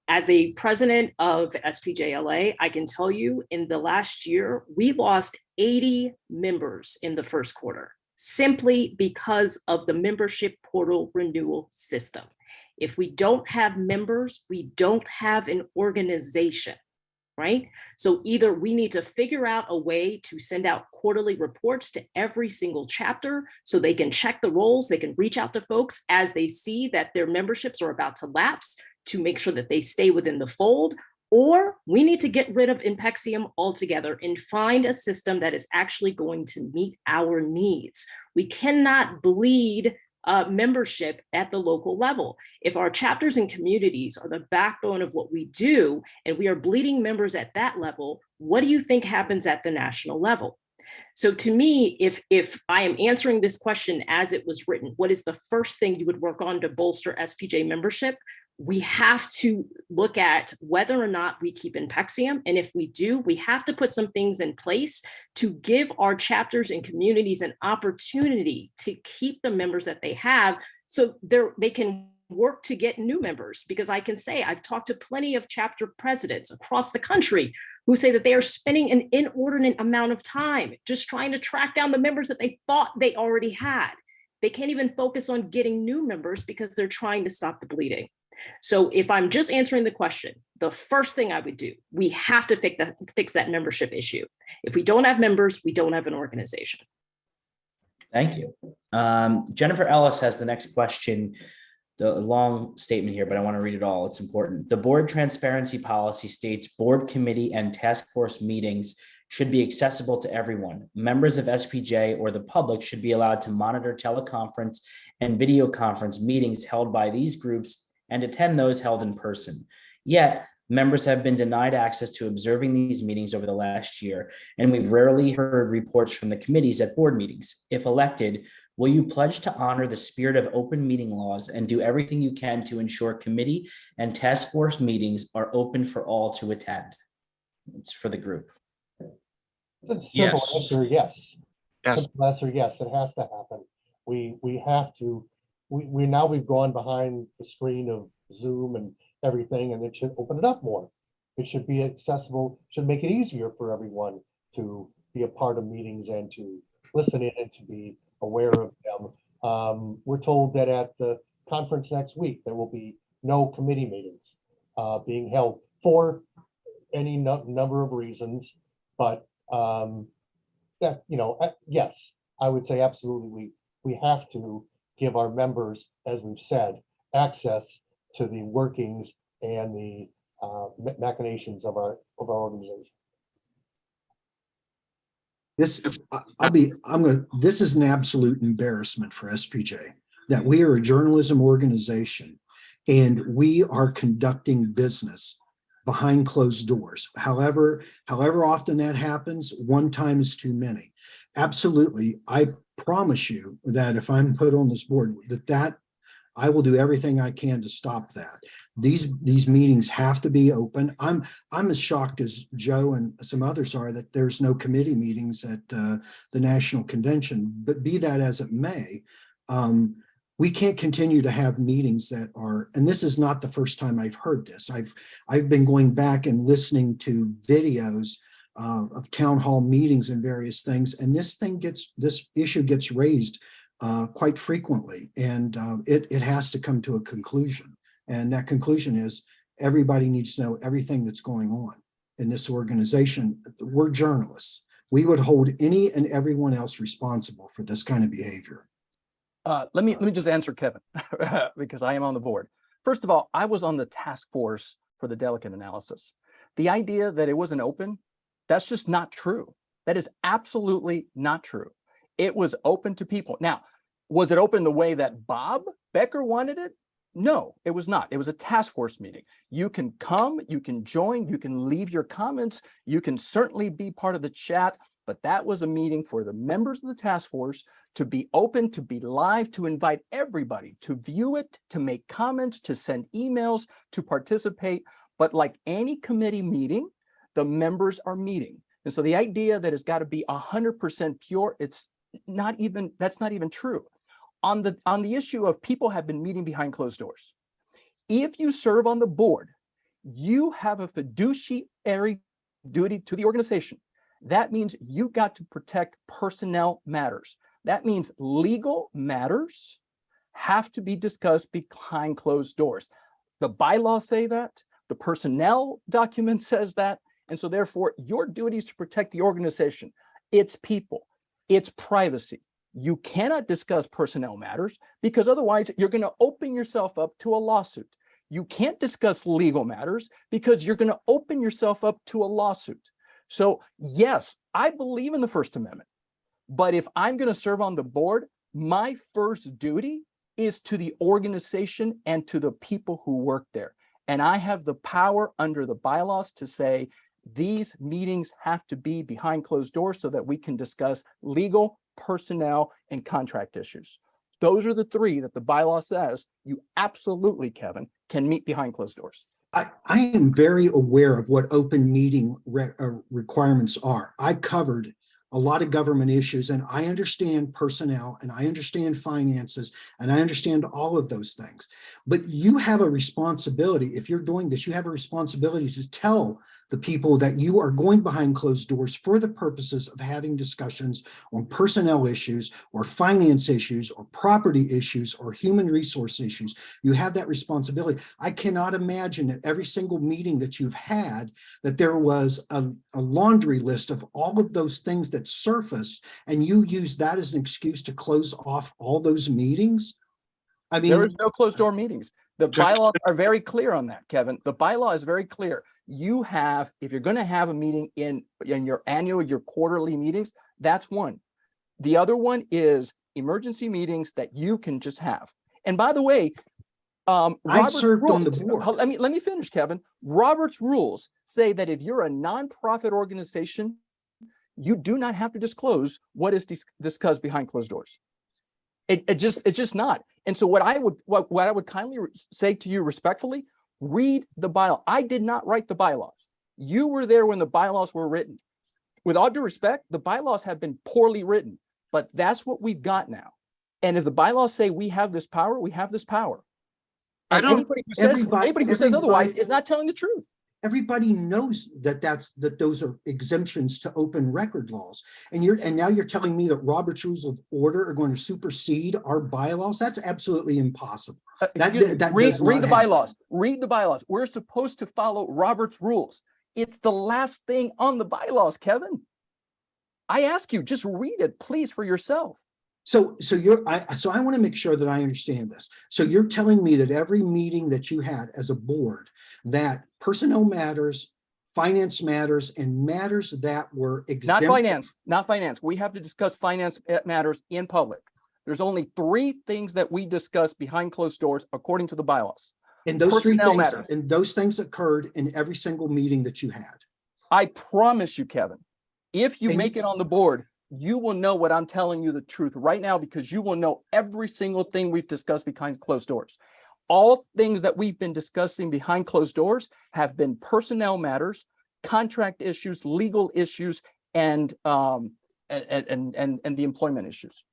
As a president of SPJ-LA, I can tell you in the last year, we lost 80 members in the first quarter, simply because of the membership portal renewal system. If we don't have members, we don't have an organization, right? So either we need to figure out a way to send out quarterly reports to every single chapter so they can check the roles, they can reach out to folks as they see that their memberships are about to lapse, to make sure that they stay within the fold, or we need to get rid of Impexium altogether and find a system that is actually going to meet our needs. We cannot bleed membership at the local level. If our chapters and communities are the backbone of what we do, and we are bleeding members at that level, what do you think happens at the national level? So to me, if I am answering this question as it was written, what is the first thing you would work on to bolster SPJ membership? We have to look at whether or not we keep Impexium. And if we do, we have to put some things in place to give our chapters and communities an opportunity to keep the members that they have, so they can work to get new members. Because I can say, I've talked to plenty of chapter presidents across the country who say that they are spending an inordinate amount of time just trying to track down the members that they thought they already had. They can't even focus on getting new members because they're trying to stop the bleeding. So if I'm just answering the question, the first thing I would do, we have to fix that membership issue. If we don't have members, we don't have an organization. Thank you. Jennifer Ellis has the next question. The long statement here, but I want to read it all. It's important. The board transparency policy states board committee and task force meetings should be accessible to everyone. Members of SPJ or the public should be allowed to monitor teleconference and video conference meetings held by these groups and attend those held in person. Yet, members have been denied access to observing these meetings over the last year, and we've rarely heard reports from the committees at board meetings. If elected, will you pledge to honor the spirit of open meeting laws and do everything you can to ensure committee and task force meetings are open for all to attend? It's for the group. It's a simple answer, yes. Yes. Simple answer, yes, it has to happen. We have to, we've gone behind the screen of Zoom and everything, and it should open it up more. It should be accessible, should make it easier for everyone to be a part of meetings and to listen in and to be aware of them. We're told that at the conference next week, there will be no committee meetings being held for any number of reasons, but that, yes, I would say absolutely we have to give our members, as we've said, access to the workings and the machinations of our organization. This is an absolute embarrassment for SPJ that we are a journalism organization and we are conducting business behind closed doors. However often that happens, one time is too many. Absolutely, I promise you that if I'm put on this board, that I will do everything I can to stop that. These meetings have to be open. I'm as shocked as Joe and some others are that there's no committee meetings at the national convention. But be that as it may, we can't continue to have meetings that are, and this is not the first time I've heard this. I've been going back and listening to videos of town hall meetings and various things, and this issue gets raised quite frequently, and it has to come to a conclusion. And that conclusion is everybody needs to know everything that's going on in this organization. We're journalists. We would hold any and everyone else responsible for this kind of behavior. Let me just answer Kevin because I am on the board. First of all, I was on the task force for the delegate analysis. The idea that it wasn't open, that's just not true. That is absolutely not true. It was open to people. Now, was it open the way that Bob Becker wanted it? No, it was not. It was a task force meeting. You can come, you can join, you can leave your comments, you can certainly be part of the chat, but that was a meeting for the members of the task force to be open, to be live, to invite everybody to view it, to make comments, to send emails, to participate. But like any committee meeting, the members are meeting. And so the idea that it's got to be 100% pure, that's not even true. On the issue of people have been meeting behind closed doors. If you serve on the board, you have a fiduciary duty to the organization. That means you got to protect personnel matters. That means legal matters have to be discussed behind closed doors. The bylaws say that, the personnel document says that, and so therefore your duty is to protect the organization, its people, its privacy. You cannot discuss personnel matters because otherwise you're going to open yourself up to a lawsuit. You can't discuss legal matters because you're going to open yourself up to a lawsuit. So yes, I believe in the First Amendment, but if I'm going to serve on the board, my first duty is to the organization and to the people who work there. And I have the power under the bylaws to say, these meetings have to be behind closed doors so that we can discuss legal, personnel, and contract issues. Those are the three that the bylaw says you absolutely, Kevin, can meet behind closed doors. I am very aware of what open meeting requirements are. I covered a lot of government issues, and I understand personnel, and I understand finances, and I understand all of those things. But you have a responsibility. If you're doing this, you have a responsibility to tell the people that you are going behind closed doors for the purposes of having discussions on personnel issues or finance issues or property issues or human resource issues. You have that responsibility. I cannot imagine at every single meeting that you've had that there was a laundry list of all of those things that surfaced, and you use that as an excuse to close off all those meetings. I mean, there is no closed door meetings. The bylaws are very clear on that, Kevin. The bylaw is very clear. You have, if you're going to have a meeting in your annual, your quarterly meetings, that's one. The other one is emergency meetings that you can just have. And by the way, I served on the board. Let me finish, Kevin. Robert's rules say that if you're a nonprofit organization, you do not have to disclose what is discussed behind closed doors. It's just not. And so what I would kindly say to you respectfully, read the bylaw. I did not write the bylaws. You were there when the bylaws were written. With all due respect, the bylaws have been poorly written, but that's what we've got now. And if the bylaws say we have this power, we have this power. And anybody who says otherwise is not telling the truth. Everybody knows that those are exemptions to open record laws. And now you're telling me that Robert's Rules of Order are going to supersede our bylaws? That's absolutely impossible. Read the bylaws. Read the bylaws. We're supposed to follow Robert's rules. It's the last thing on the bylaws, Kevin. I ask you, just read it, please, for yourself. So I want to make sure that I understand this. So you're telling me that every meeting that you had as a board, that personnel matters, finance matters, and matters that were exempt. Not finance. We have to discuss finance matters in public. There's only three things that we discuss behind closed doors according to the bylaws. And those three things, and those things occurred in every single meeting that you had. I promise you, Kevin, if you make it on the board, you will know what I'm telling you the truth right now, because you will know every single thing we've discussed behind closed doors. All things that we've been discussing behind closed doors have been personnel matters, contract issues, legal issues, and the employment issues.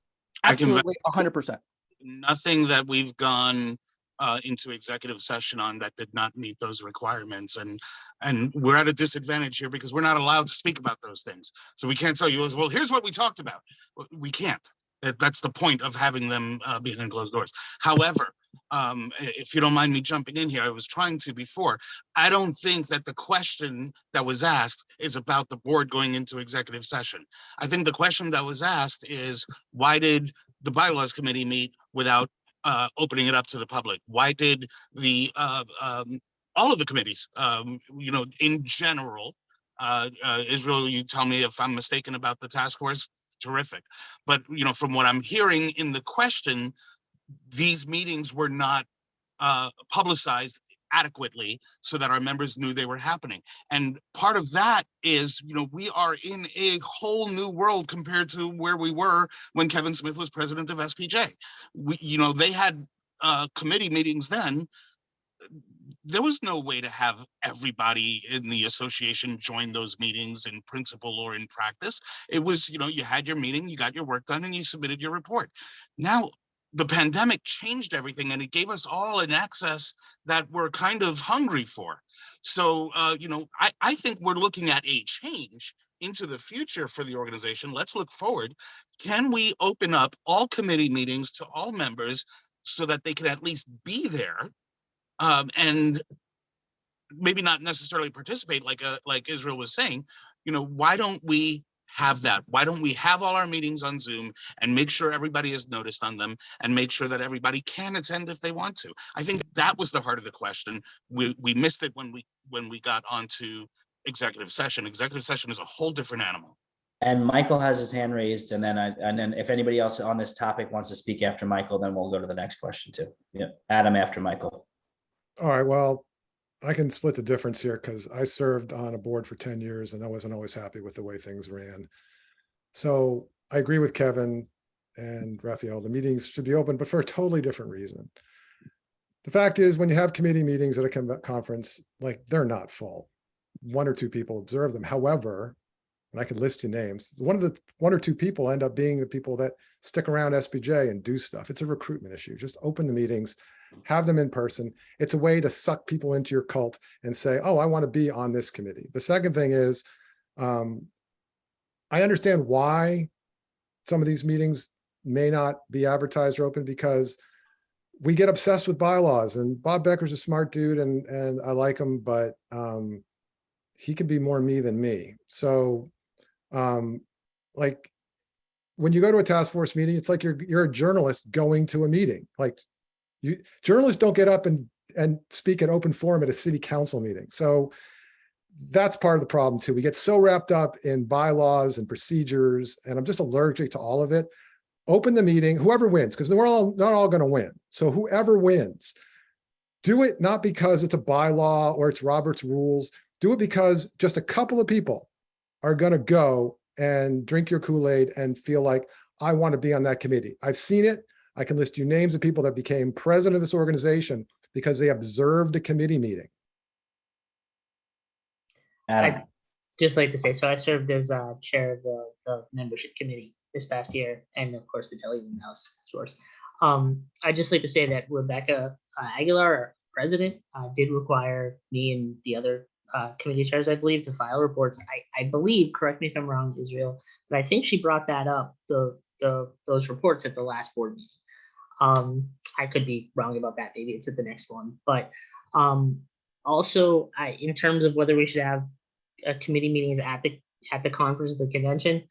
Absolutely, 100%. Nothing that we've gone into executive session on that did not meet those requirements, and we're at a disadvantage here because we're not allowed to speak about those things. So we can't tell you, well, here's what we talked about. We can't. That's the point of having them behind closed doors. However, if you don't mind me jumping in here, I was trying to before. I don't think that the question that was asked is about the board going into executive session. I think the question that was asked is, why did the bylaws committee meet without opening it up to the public? Why did the all of the committees, in general, Israel, you tell me if I'm mistaken about the task force, terrific. But, from what I'm hearing in the question, these meetings were not publicized adequately so that our members knew they were happening. And part of that is, we are in a whole new world compared to where we were when Kevin Smith was president of SPJ. They had committee meetings then. There was no way to have everybody in the association join those meetings in principle or in practice. It was, you had your meeting, you got your work done, and you submitted your report. Now, the pandemic changed everything, and it gave us all an access that we're kind of hungry for. So, I think we're looking at a change into the future for the organization. Let's look forward. Can we open up all committee meetings to all members so that they can at least be there? And maybe not necessarily participate like Israel was saying. Why don't we have that? Why don't we have all our meetings on Zoom and make sure everybody is noticed on them and make sure that everybody can attend if they want to? I think that was the heart of the question. We missed it when we got onto executive session. Executive session is a whole different animal. And Michael has his hand raised, and then if anybody else on this topic wants to speak after Michael, then we'll go to the next question too. Yeah, Adam after Michael. All right, well, I can split the difference here because I served on a board for 10 years and I wasn't always happy with the way things ran. So I agree with Kevin and Raphael, the meetings should be open, but for a totally different reason. The fact is, when you have committee meetings at a conference, like, they're not full. 1 or 2 people observe them. However, and I could list you names, one or two people end up being the people that stick around SPJ and do stuff. It's a recruitment issue. Just open the meetings, have them in person. It's a way to suck people into your cult and say, oh, I want to be on this committee. The second thing is, I understand why some of these meetings may not be advertised or open, because we get obsessed with bylaws, and Bob Becker's a smart dude and I like him, but he can be more me than me. So like, when you go to a task force meeting, it's like you're a journalist going to a meeting. Like, journalists don't get up and speak at open forum at a city council meeting. So that's part of the problem too. We get so wrapped up in bylaws and procedures, and I'm just allergic to all of it. Open the meeting, whoever wins, because we're all not all going to win. So whoever wins, do it not because it's a bylaw or it's Robert's rules. Do it because just a couple of people are going to go and drink your Kool-Aid and feel like, I want to be on that committee. I've seen it. I can list you names of people that became president of this organization because they observed a committee meeting. Adam. I'd just like to say, so I served as chair of the membership committee this past year, and of course the Delegate House source. I'd just like to say that Rebecca Aguilar, our president, did require me and the other committee chairs, I believe, to file reports. I believe, correct me if I'm wrong, Israel, but I think she brought that up, those reports at the last board meeting. I could be wrong about that. Maybe it's at the next one. But also, in terms of whether we should have committee meetings at the conference, the convention,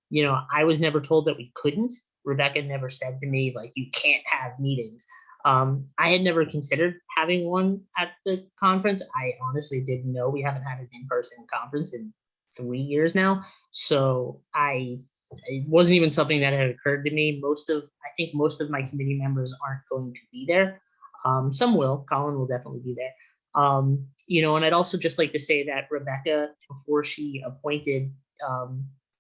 you know, I was never told that we couldn't. Rebecca never said to me, like, you can't have meetings. I had never considered having one at the conference. I honestly didn't know. We haven't had an in-person conference in 3 years now. So it wasn't even something that had occurred to me. I think most of my committee members aren't going to be there. Some will. Colin will definitely be there. You know, and I'd also just like to say that Rebecca, before she appointed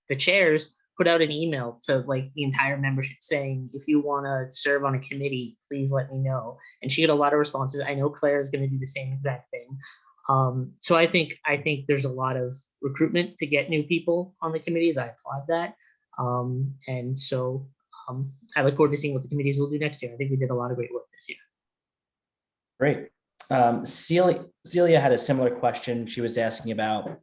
the chairs, put out an email to like the entire membership saying, if you want to serve on a committee, please let me know. And she got a lot of responses. I know Claire is going to do the same exact thing. So I think there's a lot of recruitment to get new people on the committees. I applaud that. And so I look forward to seeing what the committees will do next year. I think we did a lot of great work this year. Great. Celia had a similar question. She was asking about,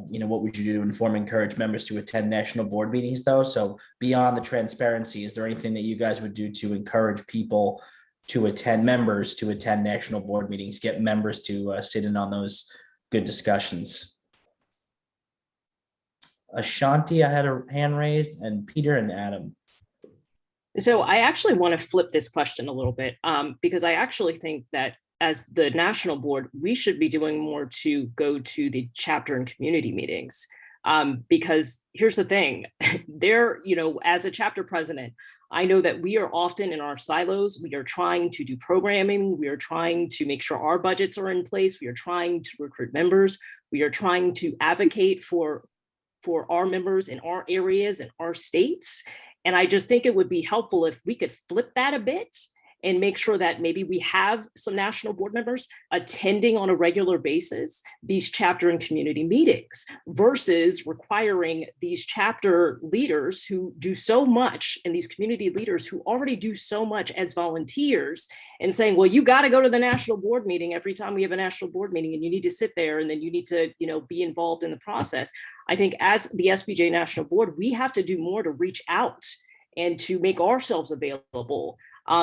you know, what would you do to inform, encourage members to attend national board meetings, though? So beyond the transparency, is there anything that you guys would do to encourage people to attend, members to attend national board meetings, get members to sit in on those good discussions? Ashanti, I had a hand raised, and Peter and Adam. So I actually want to flip this question a little bit, because I actually think that as the national board, we should be doing more to go to the chapter and community meetings. Because here's the thing, you know, as a chapter president, I know that we are often in our silos. We are trying to do programming. We are trying to make sure our budgets are in place. We are trying to recruit members. We are trying to advocate for our members in our areas and our states. And I just think it would be helpful if we could flip that a bit and make sure that maybe we have some national board members attending on a regular basis these chapter and community meetings versus requiring these chapter leaders who do so much and these community leaders who already do so much as volunteers and saying, well, you got to go to the national board meeting every time we have a national board meeting and you need to sit there and then you need to, you know, be involved in the process. I think as the SPJ National Board, we have to do more to reach out and to make ourselves available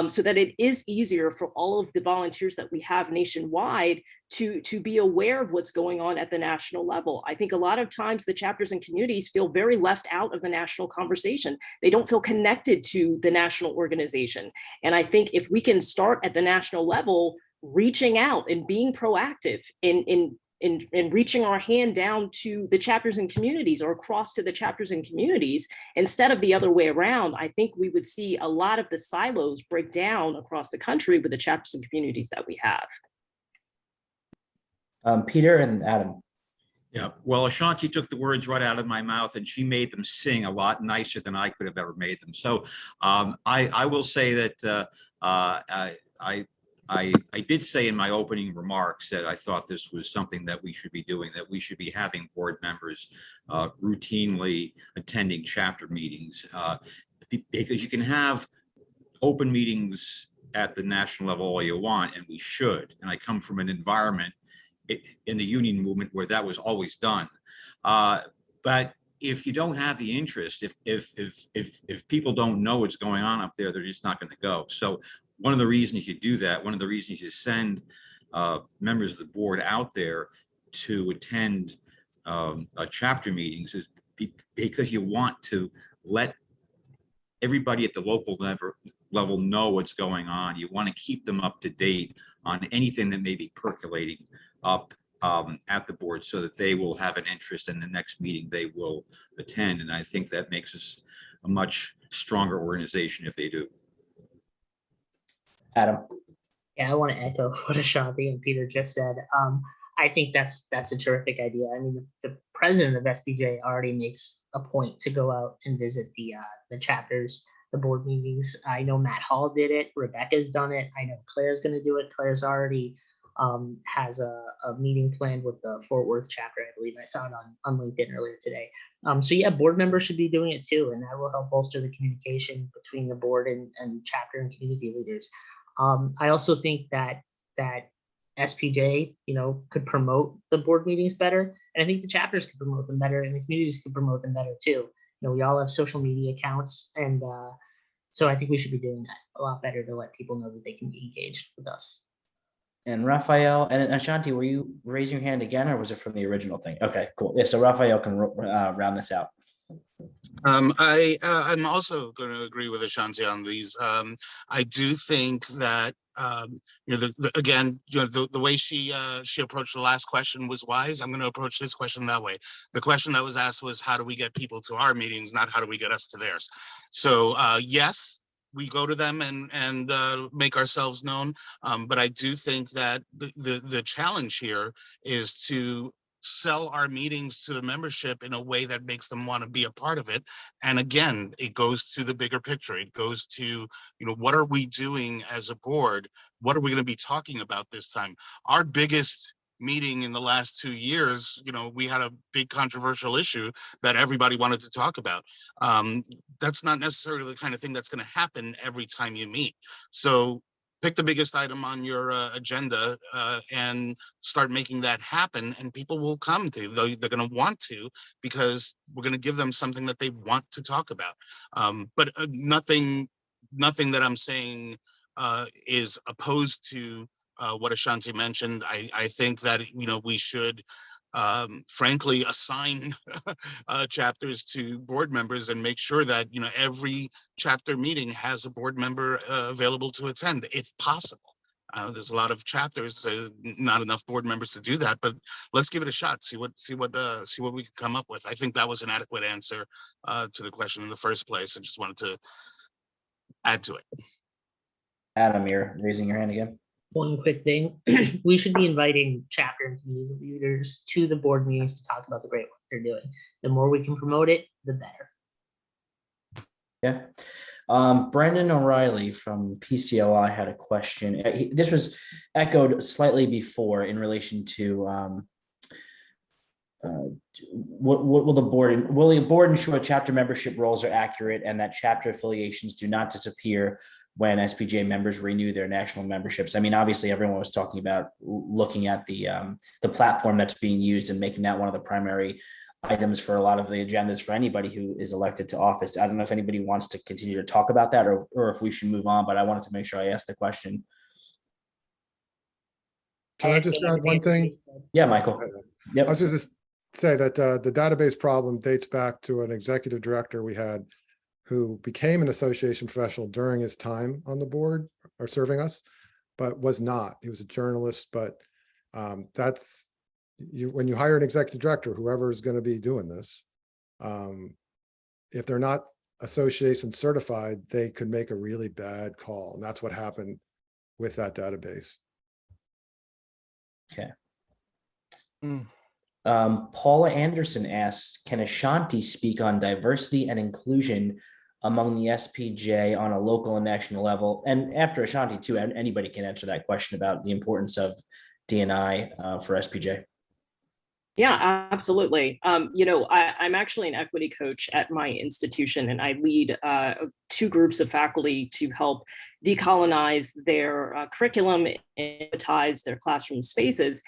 so that it is easier for all of the volunteers that we have nationwide to be aware of what's going on at the national level. I think a lot of times the chapters and communities feel very left out of the national conversation. They don't feel connected to the national organization. And I think if we can start at the national level, reaching out and being proactive in reaching our hand down to the chapters and communities or across to the chapters and communities instead of the other way around, I think we would see a lot of the silos break down across the country with the chapters and communities that we have. Peter and Adam. Yeah, well, Ashanti took the words right out of my mouth, and she made them sing a lot nicer than I could have ever made them. So I will say that I did say in my opening remarks that I thought this was something that we should be doing, that we should be having board members routinely attending chapter meetings, because you can have open meetings at the national level all you want, and we should. And I come from an environment in the union movement where that was always done. But if you don't have the interest, if people don't know what's going on up there, they're just not going to go. So one of the reasons you do that, one of the reasons you send members of the board out there to attend chapter meetings is because you want to let everybody at the local level know what's going on. You want to keep them up to date on anything that may be percolating up at the board, so that they will have an interest in the next meeting they will attend. And I think that makes us a much stronger organization if they do. Adam. Yeah, I want to echo what Ashanti and Peter just said. I think that's a terrific idea. I mean, the president of SPJ already makes a point to go out and visit the chapters, the board meetings. I know Matt Hall did it. Rebecca's done it. I know Claire's going to do it. Claire's already has a meeting planned with the Fort Worth chapter. I believe I saw it on LinkedIn earlier today. So yeah, board members should be doing it too, and that will help bolster the communication between the board and chapter and community leaders. I also think that SPJ, could promote the board meetings better, and I think the chapters could promote them better, and the communities could promote them better too. We all have social media accounts, and so I think we should be doing that a lot better to let people know that they can be engaged with us. And Raphael and Ashanti, were you raising your hand again, or was it from the original thing? Okay, cool. Yeah, so Raphael can round this out. I'm also going to agree with Ashanti on these. I do think that the way she approached the last question was wise. I'm going to approach this question that way. The question that was asked was, how do we get people to our meetings, not how do we get us to theirs? So yes, we go to them and make ourselves known. But I do think that the challenge here is to sell our meetings to the membership in a way that makes them want to be a part of it. And again, it goes to the bigger picture. It goes to, what are we doing as a board? What are we going to be talking about this time? Our biggest meeting in the last 2 years, we had a big controversial issue that everybody wanted to talk about. That's not necessarily the kind of thing that's going to happen every time you meet. So pick the biggest item on your agenda and start making that happen, and people will come to. They're going to want to, because we're going to give them something that they want to talk about. But nothing that I'm saying is opposed to what Ashanti mentioned. I think that we should frankly assign chapters to board members and make sure that every chapter meeting has a board member available to attend if possible. There's a lot of chapters, not enough board members to do that, but let's give it a shot. See what we can come up with. I think that was an adequate answer to the question in the first place. I just wanted to add to it. Adam, you're raising your hand again. One quick thing, we should be inviting chapter and community leaders to the board meetings to talk about the great work they're doing. The more we can promote it, the better. Yeah. Brendan O'Reilly from PCLI had a question. This was echoed slightly before in relation to what will the board ensure chapter membership roles are accurate and that chapter affiliations do not disappear when SPJ members renew their national memberships? I mean, obviously everyone was talking about looking at the platform that's being used and making that one of the primary items for a lot of the agendas for anybody who is elected to office. I don't know if anybody wants to continue to talk about that or if we should move on, but I wanted to make sure I asked the question. Can I just add one thing? Yeah, Michael. Yep. I was just say that the database problem dates back to an executive director we had who became an association professional during his time on the board or serving us, but was not. He was a journalist, but that's when you hire an executive director, whoever is going to be doing this, if they're not association certified, they could make a really bad call. And that's what happened with that database. Okay. Mm. Paula Anderson asks, can Ashanti speak on diversity and inclusion among the SPJ on a local and national level? And after Ashanti too, anybody can answer that question about the importance of D&I for SPJ. Yeah, absolutely. I'm actually an equity coach at my institution, and I lead 2 groups of faculty to help decolonize their curriculum and digitize their classroom spaces.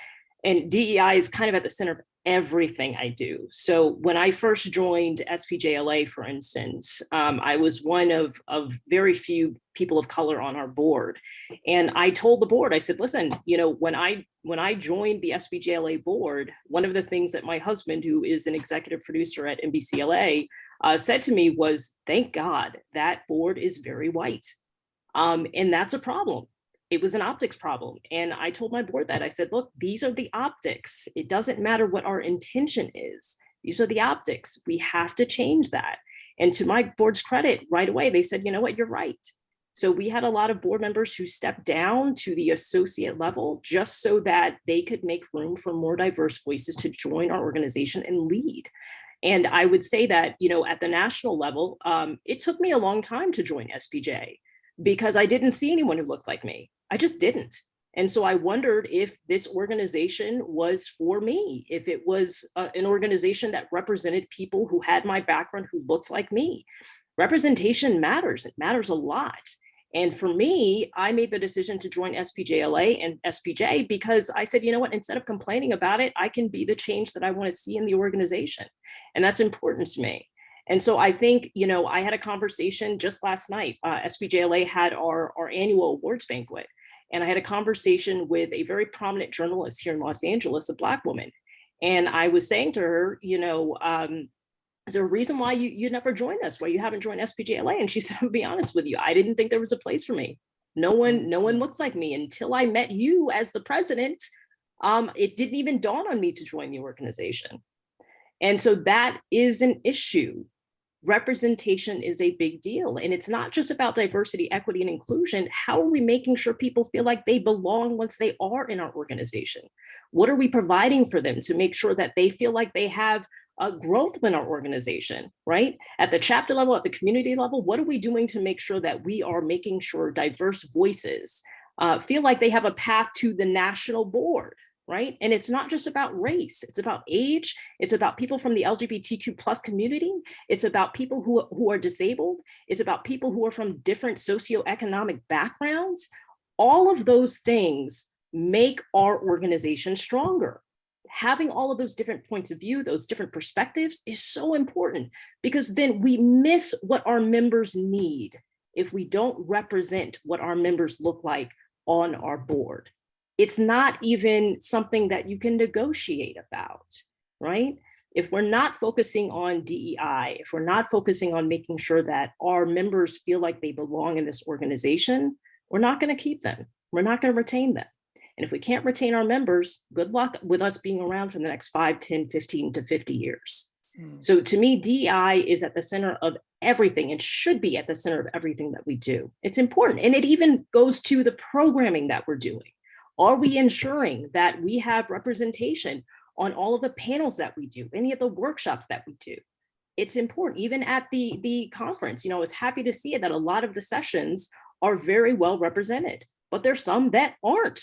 And DEI is kind of at the center of everything I do. So when I first joined SPJLA, for instance, I was one of very few people of color on our board. And I told the board, I said, listen, when I joined the SPJLA board, one of the things that my husband, who is an executive producer at NBCLA, said to me was, thank God that board is very white. And that's a problem. It was an optics problem. And I told my board that. I said, look, these are the optics. It doesn't matter what our intention is. These are the optics. We have to change that. And to my board's credit, right away, they said, you know what, you're right. So we had a lot of board members who stepped down to the associate level just so that they could make room for more diverse voices to join our organization and lead. And I would say that, at the national level, it took me a long time to join SPJ because I didn't see anyone who looked like me. I just didn't. And so I wondered if this organization was for me, if it was an organization that represented people who had my background, who looked like me. Representation matters. It matters a lot. And for me, I made the decision to join SPJLA and SPJ because I said, you know what, instead of complaining about it, I can be the change that I want to see in the organization. And that's important to me. And so I think, I had a conversation just last night. SPJLA had our annual awards banquet. And I had a conversation with a very prominent journalist here in Los Angeles, a Black woman. And I was saying to her, is there a reason why you never joined us, why you haven't joined SPJLA? And she said, I'll be honest with you, I didn't think there was a place for me. No one looks like me until I met you as the president. It didn't even dawn on me to join the organization. And so that is an issue. Representation is a big deal. And it's not just about diversity, equity, and inclusion. How are we making sure people feel like they belong once they are in our organization? What are we providing for them to make sure that they feel like they have growth in our organization, right? At the chapter level, at the community level, what are we doing to make sure that we are making sure diverse voices feel like they have a path to the national board, right? And it's not just about race, it's about age, it's about people from the LGBTQ plus community, it's about people who are disabled, it's about people who are from different socioeconomic backgrounds. All of those things make our organization stronger. Having all of those different points of view, those different perspectives is so important because then we miss what our members need if we don't represent what our members look like on our board. It's not even something that you can negotiate about, right? If we're not focusing on DEI, if we're not focusing on making sure that our members feel like they belong in this organization, we're not going to keep them. We're not going to retain them. And if we can't retain our members, good luck with us being around for the next 5, 10, 15 to 50 years. So to me, DEI is at the center of everything and should be at the center of everything that we do. It's important. And it even goes to the programming that we're doing. Are we ensuring that we have representation on all of the panels that we do, any of the workshops that we do? It's important. Even at the conference, I was happy to see that a lot of the sessions are very well represented, but there's some that aren't.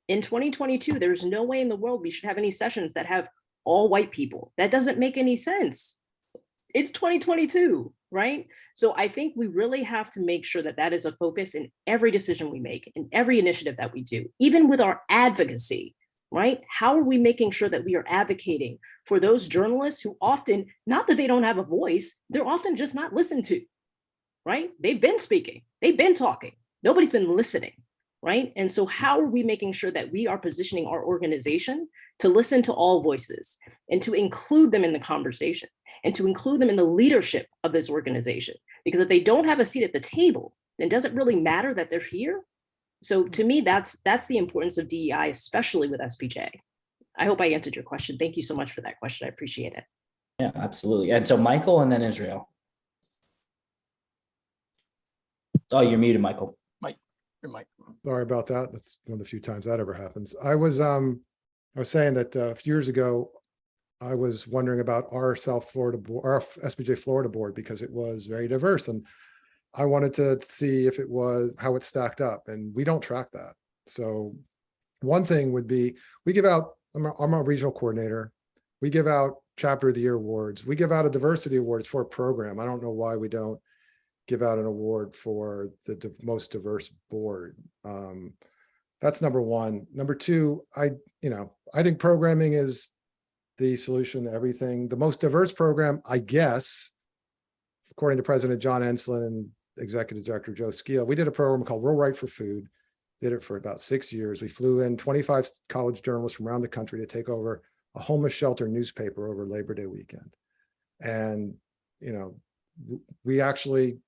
In 2022, there's no way in the world we should have any sessions that have all white people. That doesn't make any sense. It's 2022, right? So I think we really have to make sure that that is a focus in every decision we make, in every initiative that we do, even with our advocacy, right? How are we making sure that we are advocating for those journalists who often, not that they don't have a voice, they're often just not listened to, right? They've been speaking, they've been talking, nobody's been listening, right? And so how are we making sure that we are positioning our organization to listen to all voices and to include them in the conversation and to include them in the leadership of this organization? Because if they don't have a seat at the table, then does it really matter that they're here? So to me, that's the importance of DEI, especially with SPJ. I hope I answered your question. Thank you so much for that question. I appreciate it. Yeah, absolutely. And so Michael and then Israel. Oh, you're muted, Michael. Your mic. Sorry about that. That's one of the few times that ever happens. I was I was saying that a few years ago, I was wondering about our South Florida board, our SPJ Florida board, because it was very diverse, and I wanted to see if it was how it stacked up, and we don't track that. So one thing would be we give out. I'm a regional coordinator. We give out chapter of the year awards. We give out a diversity awards for a program. I don't know why we don't give out an award for the most diverse board. That's number one. Number two, I think programming is the solution to everything. The most diverse program, I guess, according to President John Enslin and Executive Director Joe Skeel, we did a program called Rural Right for Food. Did it for about 6 years. We flew in 25 college journalists from around the country to take over a homeless shelter newspaper over Labor Day weekend. And, we actually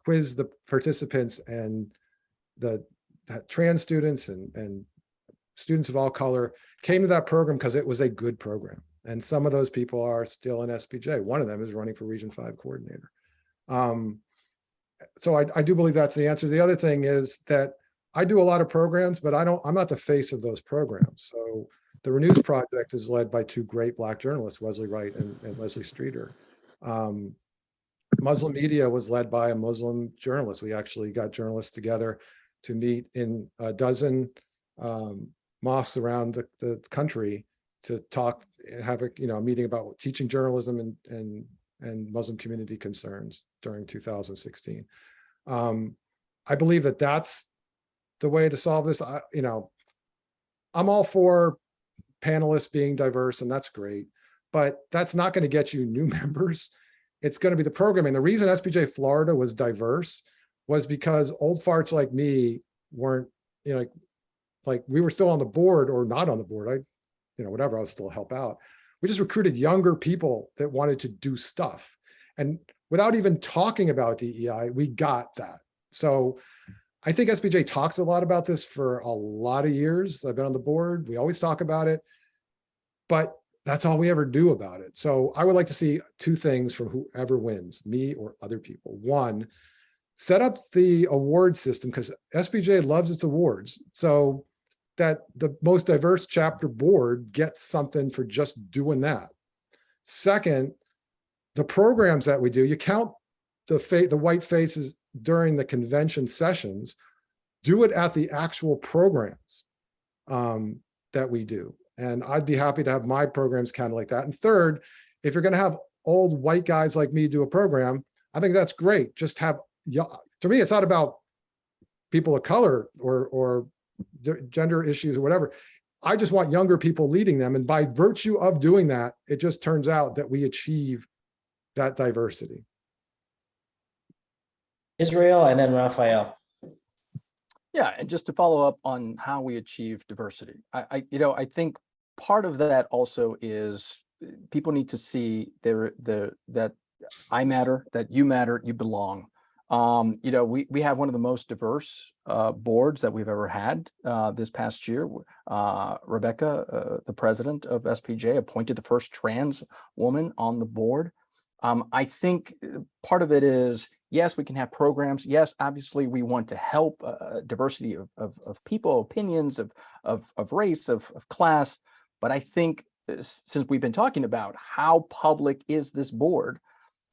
quizzed the participants, and the trans students and students of all color came to that program because it was a good program. And some of those people are still in SPJ. One of them is running for Region 5 coordinator. So I do believe that's the answer. The other thing is that I do a lot of programs, but I'm not the face of those programs. So the Renews Project is led by two great Black journalists, Wesley Wright and Leslie Streeter. Muslim Media was led by a Muslim journalist. We actually got journalists together to meet in a dozen mosques around the country to talk, have a meeting about teaching journalism and Muslim community concerns during 2016. I believe that that's the way to solve this. I'm all for panelists being diverse, and that's great, but that's not going to get you new members. It's going to be the programming. The reason SPJ Florida was diverse was because old farts like me weren't, like we were still on the board or not on the board. Whatever, I was still help out. We just recruited younger people that wanted to do stuff. And without even talking about DEI, we got that. So I think SPJ talks a lot about this for a lot of years. I've been on the board. We always talk about it, but that's all we ever do about it. So I would like to see two things from whoever wins, me or other people. One, set up the award system, because SPJ loves its awards. So that the most diverse chapter board gets something for just doing that. Second, the programs that we do, you count the white faces during the convention sessions, do it at the actual programs that we do. And I'd be happy to have my programs counted like that. And third, if you're going to have old white guys like me do a program, I think that's great. Just have, to me, it's not about people of color or gender issues or whatever. I just want younger people leading them. And by virtue of doing that, it just turns out that we achieve that diversity. Israel and then Raphael. Yeah, and just to follow up on how we achieve diversity, I think part of that also is people need to see that I matter, that you matter, you belong. We have one of the most diverse boards that we've ever had this past year. Rebecca, the president of SPJ, appointed the first trans woman on the board. I think part of it is, yes, we can have programs. Yes, obviously we want to help diversity of people, opinions, of race, of class. But I think since we've been talking about how public is this board,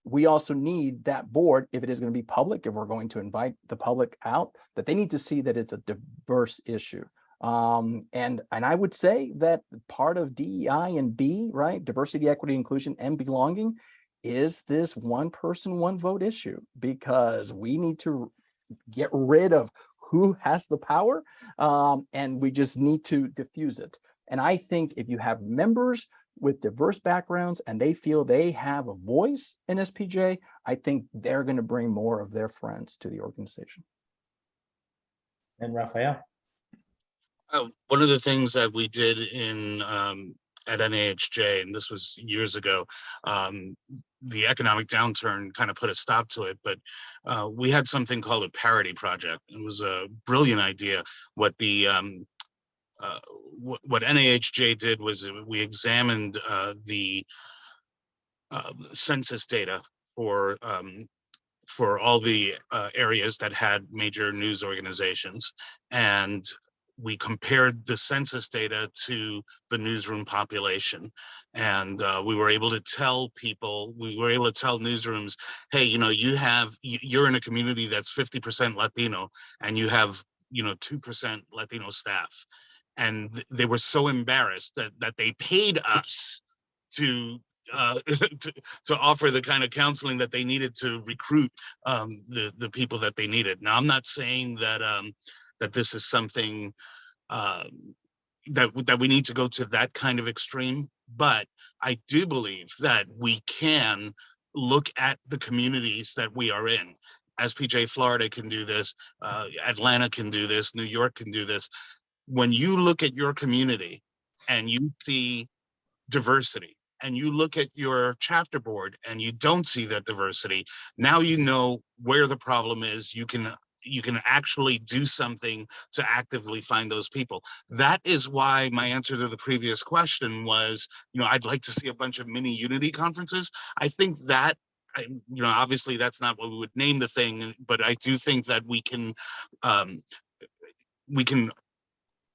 we also need that board, if it is going to be public, if we're going to invite the public out, that they need to see that it's a diverse issue. And I would say that part of DEI and B, right, diversity, equity, inclusion, and belonging, is this one person, one vote issue, because we need to get rid of who has the power, and we just need to diffuse it. And I think if you have members with diverse backgrounds and they feel they have a voice in SPJ, I think they're going to bring more of their friends to the organization. And Raphael. One of the things that we did at NAHJ, and this was years ago, the economic downturn kind of put a stop to it, but we had something called a parity project. It was a brilliant idea. What NAHJ did was we examined the census data for all the areas that had major news organizations, and we compared the census data to the newsroom population, and we were able to tell people, we were able to tell newsrooms, hey, you're in a community that's 50% Latino, and you have 2% Latino staff, and they were so embarrassed that they paid us to to offer the kind of counseling that they needed to recruit the people that they needed. Now, I'm not saying that that this is something that we need to go to that kind of extreme, but I do believe that we can look at the communities that we are in. SPJ Florida can do this, Atlanta can do this, New York can do this. When you look at your community and you see diversity, and you look at your chapter board and you don't see that diversity, now you know where the problem is. You can actually do something to actively find those people. That is why my answer to the previous question was, I'd like to see a bunch of mini Unity conferences. I think that, obviously that's not what we would name the thing, but I do think that we can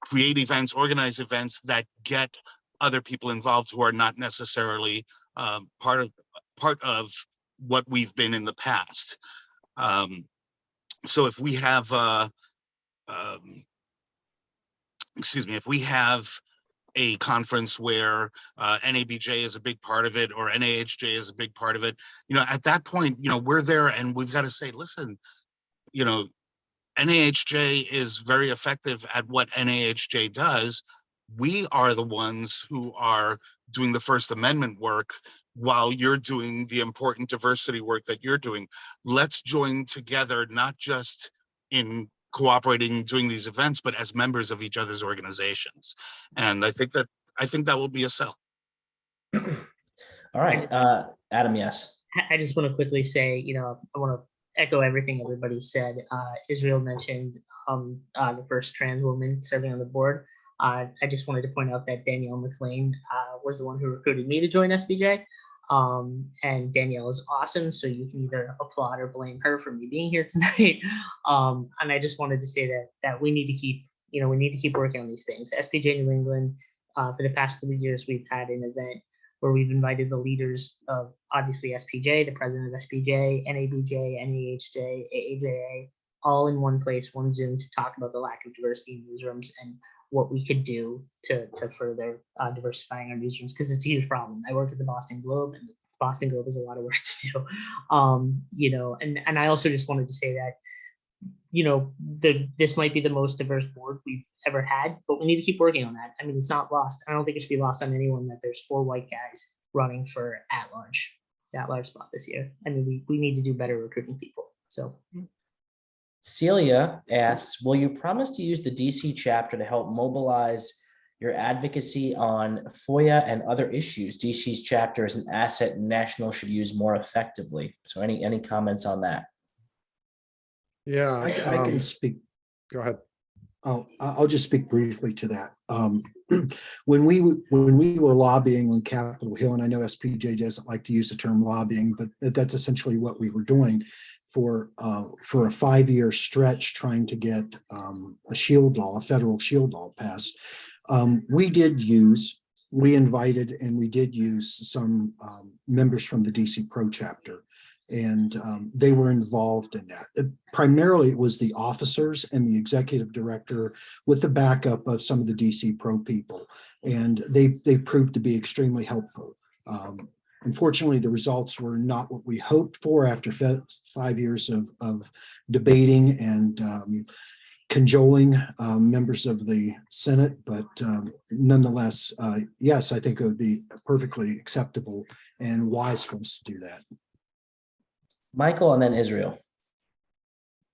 create events, organize events that get other people involved who are not necessarily part of what we've been in the past. So if we have, if we have a conference where NABJ is a big part of it, or NAHJ is a big part of it, at that point, we're there and we've got to say, listen, NAHJ is very effective at what NAHJ does. We are the ones who are doing the First Amendment work while you're doing the important diversity work that you're doing. Let's join together, not just in cooperating, doing these events, but as members of each other's organizations. And I think that will be a sell. All right, Adam, yes. I just want to quickly say, I want to echo everything everybody said. Israel mentioned the first trans woman serving on the board. I just wanted to point out that Danielle McLean was the one who recruited me to join SPJ. And Danielle is awesome, so you can either applaud or blame her for me being here tonight. And I just wanted to say that we need to keep working on these things. SPJ New England, for the past 3 years, we've had an event where we've invited the leaders of obviously SPJ, the president of SPJ, NABJ, NAHJ, AAJA, all in one place, one Zoom, to talk about the lack of diversity in newsrooms and what we could do to further diversifying our newsrooms, because it's a huge problem. I work at the Boston Globe, and the Boston Globe has a lot of work to do. And I also just wanted to say that, this might be the most diverse board we've ever had, but we need to keep working on that. I mean, it's not lost. I don't think it should be lost on anyone that there's 4 white guys running for that large spot this year. I mean, we need to do better recruiting people. So Celia asks, will you promise to use the DC chapter to help mobilize your advocacy on FOIA and other issues DC's chapter is an asset and national should use more effectively? So any comments on that? Yeah, I can speak. Go ahead. I'll just speak briefly to that. When we were lobbying on Capitol Hill, and I know SPJ doesn't like to use the term lobbying, but that's essentially what we were doing for a 5-year stretch, trying to get a federal shield law passed. We invited and we did use some members from the DC Pro chapter, and they were involved in that. Primarily, it was the officers and the executive director with the backup of some of the DC Pro people, and they proved to be extremely helpful. Unfortunately, the results were not what we hoped for after 5 years of debating and cajoling members of the Senate, but nonetheless, yes, I think it would be perfectly acceptable and wise for us to do that. Michael, and then Israel.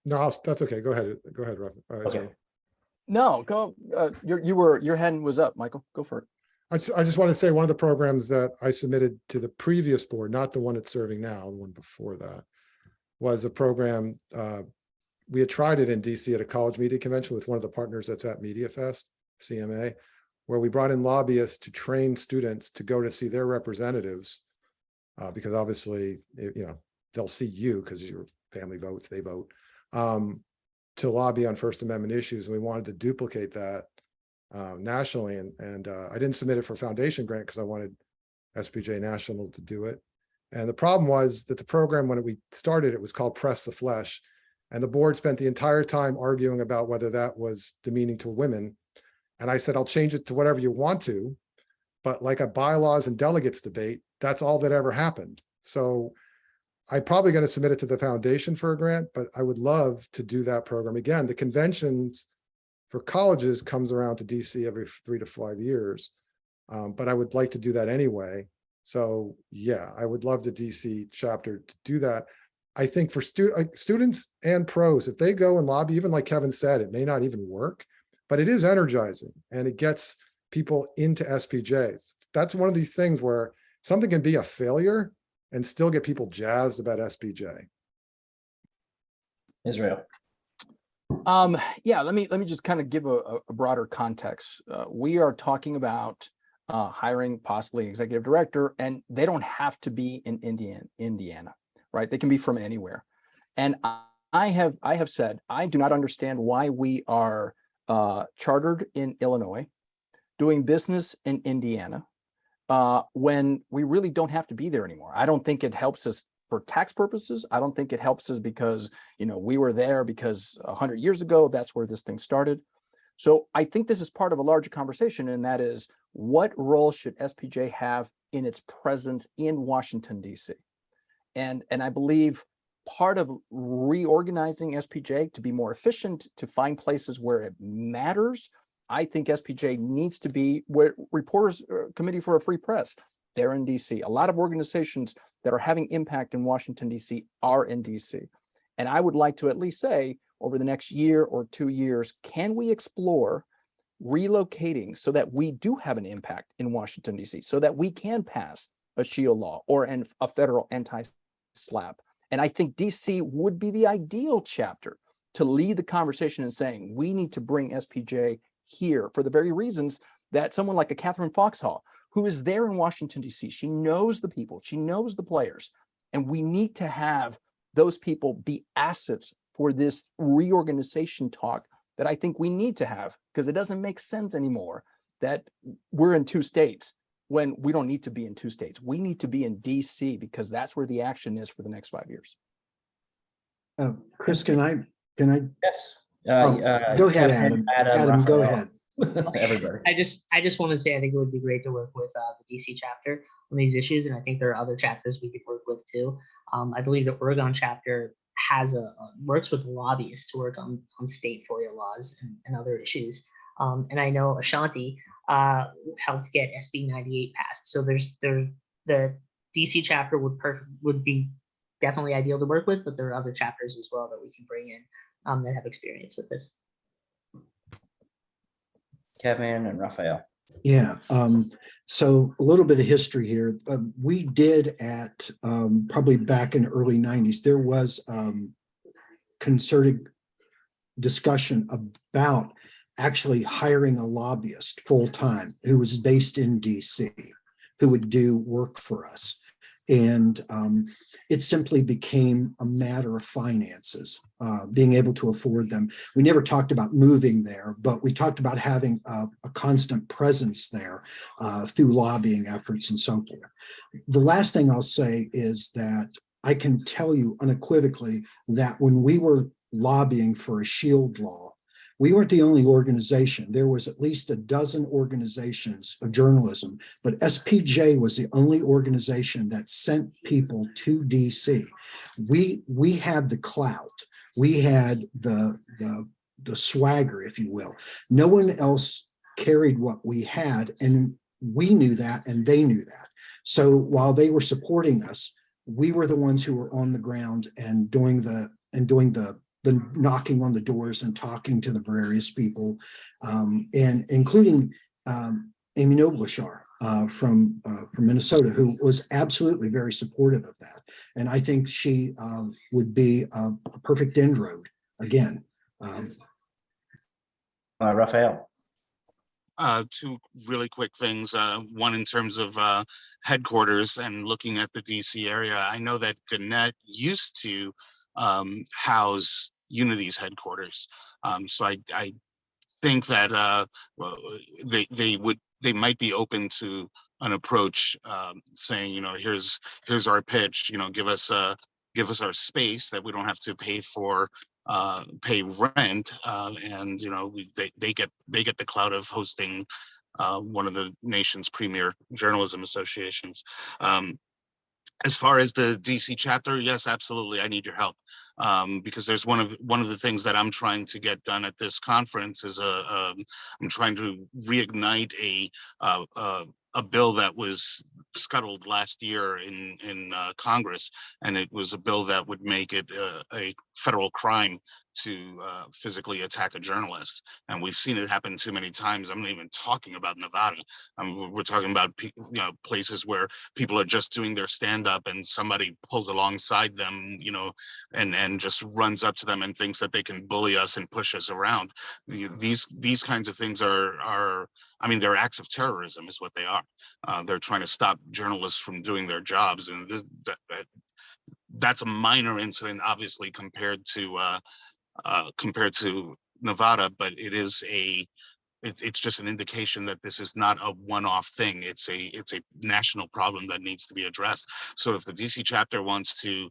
No, that's okay. Go ahead. Go ahead, Ruff. Okay. No, go. Your hand was up, Michael. Go for it. I just want to say one of the programs that I submitted to the previous board, not the one it's serving now, the one before that, was a program. We had tried it in DC at a college media convention with one of the partners that's at Media Fest, CMA, where we brought in lobbyists to train students to go to see their representatives, because obviously, they'll see you because your family votes, they vote. to lobby on First Amendment issues. And we wanted to duplicate that nationally. And I didn't submit it for foundation grant because I wanted SPJ National to do it. And the problem was that the program, when we started, it was called Press the Flesh. And the board spent the entire time arguing about whether that was demeaning to women. And I said, I'll change it to whatever you want to. But like a bylaws and delegates debate, that's all that ever happened. So I'm probably going to submit it to the foundation for a grant, but I would love to do that program again. The conventions for colleges comes around to DC every 3 to 5 years. But I would like to do that anyway. So yeah, I would love the DC chapter to do that. I think for students and pros, if they go and lobby, even like Kevin said, it may not even work, but it is energizing and it gets people into SPJs. That's one of these things where something can be a failure and still get people jazzed about SPJ. Israel. Yeah, let me just kind of give a broader context. We are talking about hiring possibly executive director, and they don't have to be in Indiana, right? They can be from anywhere. And I have said, I do not understand why we are chartered in Illinois, doing business in Indiana, when we really don't have to be there anymore. I don't think it helps us for tax purposes. I don't think it helps us because, we were there because 100 years ago, that's where this thing started. So I think this is part of a larger conversation, and that is, what role should SPJ have in its presence in Washington, D.C.? And I believe part of reorganizing SPJ to be more efficient, to find places where it matters, I think SPJ needs to be where Reporters Committee for a Free Press, they're in DC. A lot of organizations that are having impact in Washington, DC are in DC. And I would like to at least say, over the next year or 2 years, can we explore relocating so that we do have an impact in Washington, DC, so that we can pass a SHIELD law or a federal anti-SLAPP? And I think DC would be the ideal chapter to lead the conversation in saying, we need to bring SPJ here for the very reasons that someone like a Catherine Foxhall, who is there in Washington, DC, she knows the people, she knows the players, and we need to have those people be assets for this reorganization talk that I think we need to have, because it doesn't make sense anymore that we're in 2 states when we don't need to be in 2 states. We need to be in DC because that's where the action is for the next 5 years. Chris, can I? Yes. Go ahead, Adam. Adam, go ahead. Everybody. I just want to say I think it would be great to work with the DC chapter on these issues, and I think there are other chapters we could work with too. I believe the Oregon chapter works with lobbyists to work on state FOIA laws and other issues. And I know Ashanti helped get SB 98 passed. So the DC chapter would be definitely ideal to work with, but there are other chapters as well that we can bring in that have experience with this. Kevin and Raphael. Yeah. So a little bit of history here. We did at probably back in the early 90s, there was concerted discussion about actually hiring a lobbyist full time who was based in DC, who would do work for us. And it simply became a matter of finances, being able to afford them. We never talked about moving there, but we talked about having a constant presence there through lobbying efforts and so forth. The last thing I'll say is that I can tell you unequivocally that when we were lobbying for a SHIELD law, we weren't the only organization. There was at least a dozen organizations of journalism, but SPJ was the only organization that sent people to DC. We had the clout. We had the swagger, if you will. No one else carried what we had, and we knew that, and they knew that. So while they were supporting us, we were the ones who were on the ground and doing the knocking on the doors and talking to the various people, and including Amy Nobleshar from Minnesota, who was absolutely very supportive of that. And I think she would be a perfect inroad again. Raphael. 2 really quick things. One in terms of headquarters and looking at the DC area. I know that Gannett used to house Unity's headquarters. So I think that well, they might be open to an approach saying, you know, here's our pitch, you know, give us our space that we don't have to pay rent, and you know, they get the clout of hosting one of the nation's premier journalism associations. As far as the DC chapter, yes, absolutely, I need your help, because there's one of the things that I'm trying to get done at this conference is I'm trying to reignite a bill that was scuttled last year in Congress, and it was a bill that would make it a federal crime to physically attack a journalist. And we've seen it happen too many times. I'm not even talking about Nevada. We're talking about places where people are just doing their stand-up and somebody pulls alongside them, you know, and just runs up to them and thinks that they can bully us and push us around. These kinds of things are I mean, they're acts of terrorism is what they are. They're trying to stop journalists from doing their jobs, and that's a minor incident, obviously, compared to Nevada, but it's just an indication that this is not a one-off thing. It's a national problem that needs to be addressed. So if the DC chapter wants to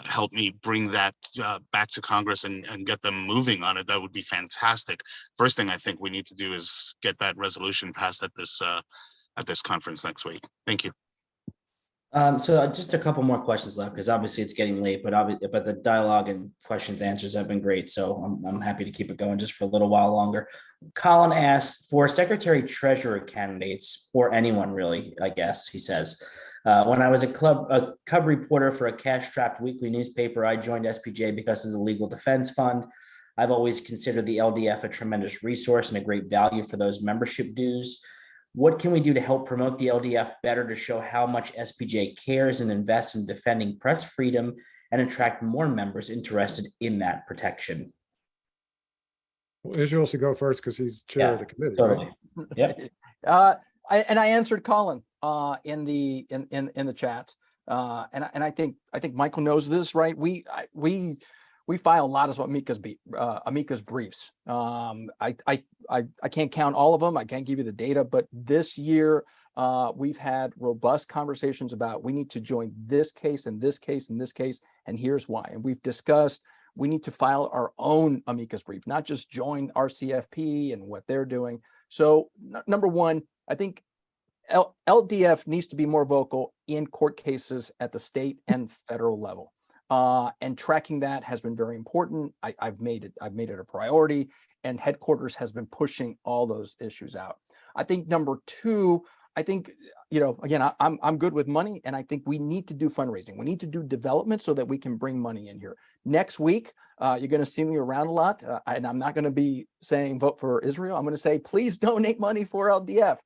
help me bring that back to Congress and get them moving on it, that would be fantastic. First thing I think we need to do is get that resolution passed at this conference next week. Thank you. So just a couple more questions left, because obviously it's getting late, but the dialogue and questions answers have been great. So I'm happy to keep it going just for a little while longer. Colin asks for secretary treasurer candidates, or anyone really, I guess, he says. When I was a cub reporter for a cash-strapped weekly newspaper, I joined SPJ because of the Legal Defense Fund. I've always considered the LDF a tremendous resource and a great value for those membership dues. What can we do to help promote the LDF better to show how much SPJ cares and invests in defending press freedom and attract more members interested in that protection? Well, Israel should go first because he's chair of the committee, Totally. right? Yep. I answered Colin in the chat, and I think Michael knows this, right? We file a lot of amicus briefs. I can't count all of them. I can't give you the data, but this year we've had robust conversations about we need to join this case and this case and this case, and here's why. And we've discussed we need to file our own amicus brief, not just join RCFP and what they're doing. So number one, I think LDF needs to be more vocal in court cases at the state and federal level. And tracking that has been very important. I've made it a priority, and headquarters has been pushing all those issues out. I think number two, I think, you know, again, I'm good with money, and I think we need to do fundraising. We need to do development so that we can bring money in here. Next week, you're going to see me around a lot, and I'm not going to be saying vote for Israel. I'm going to say, please donate money for LDF.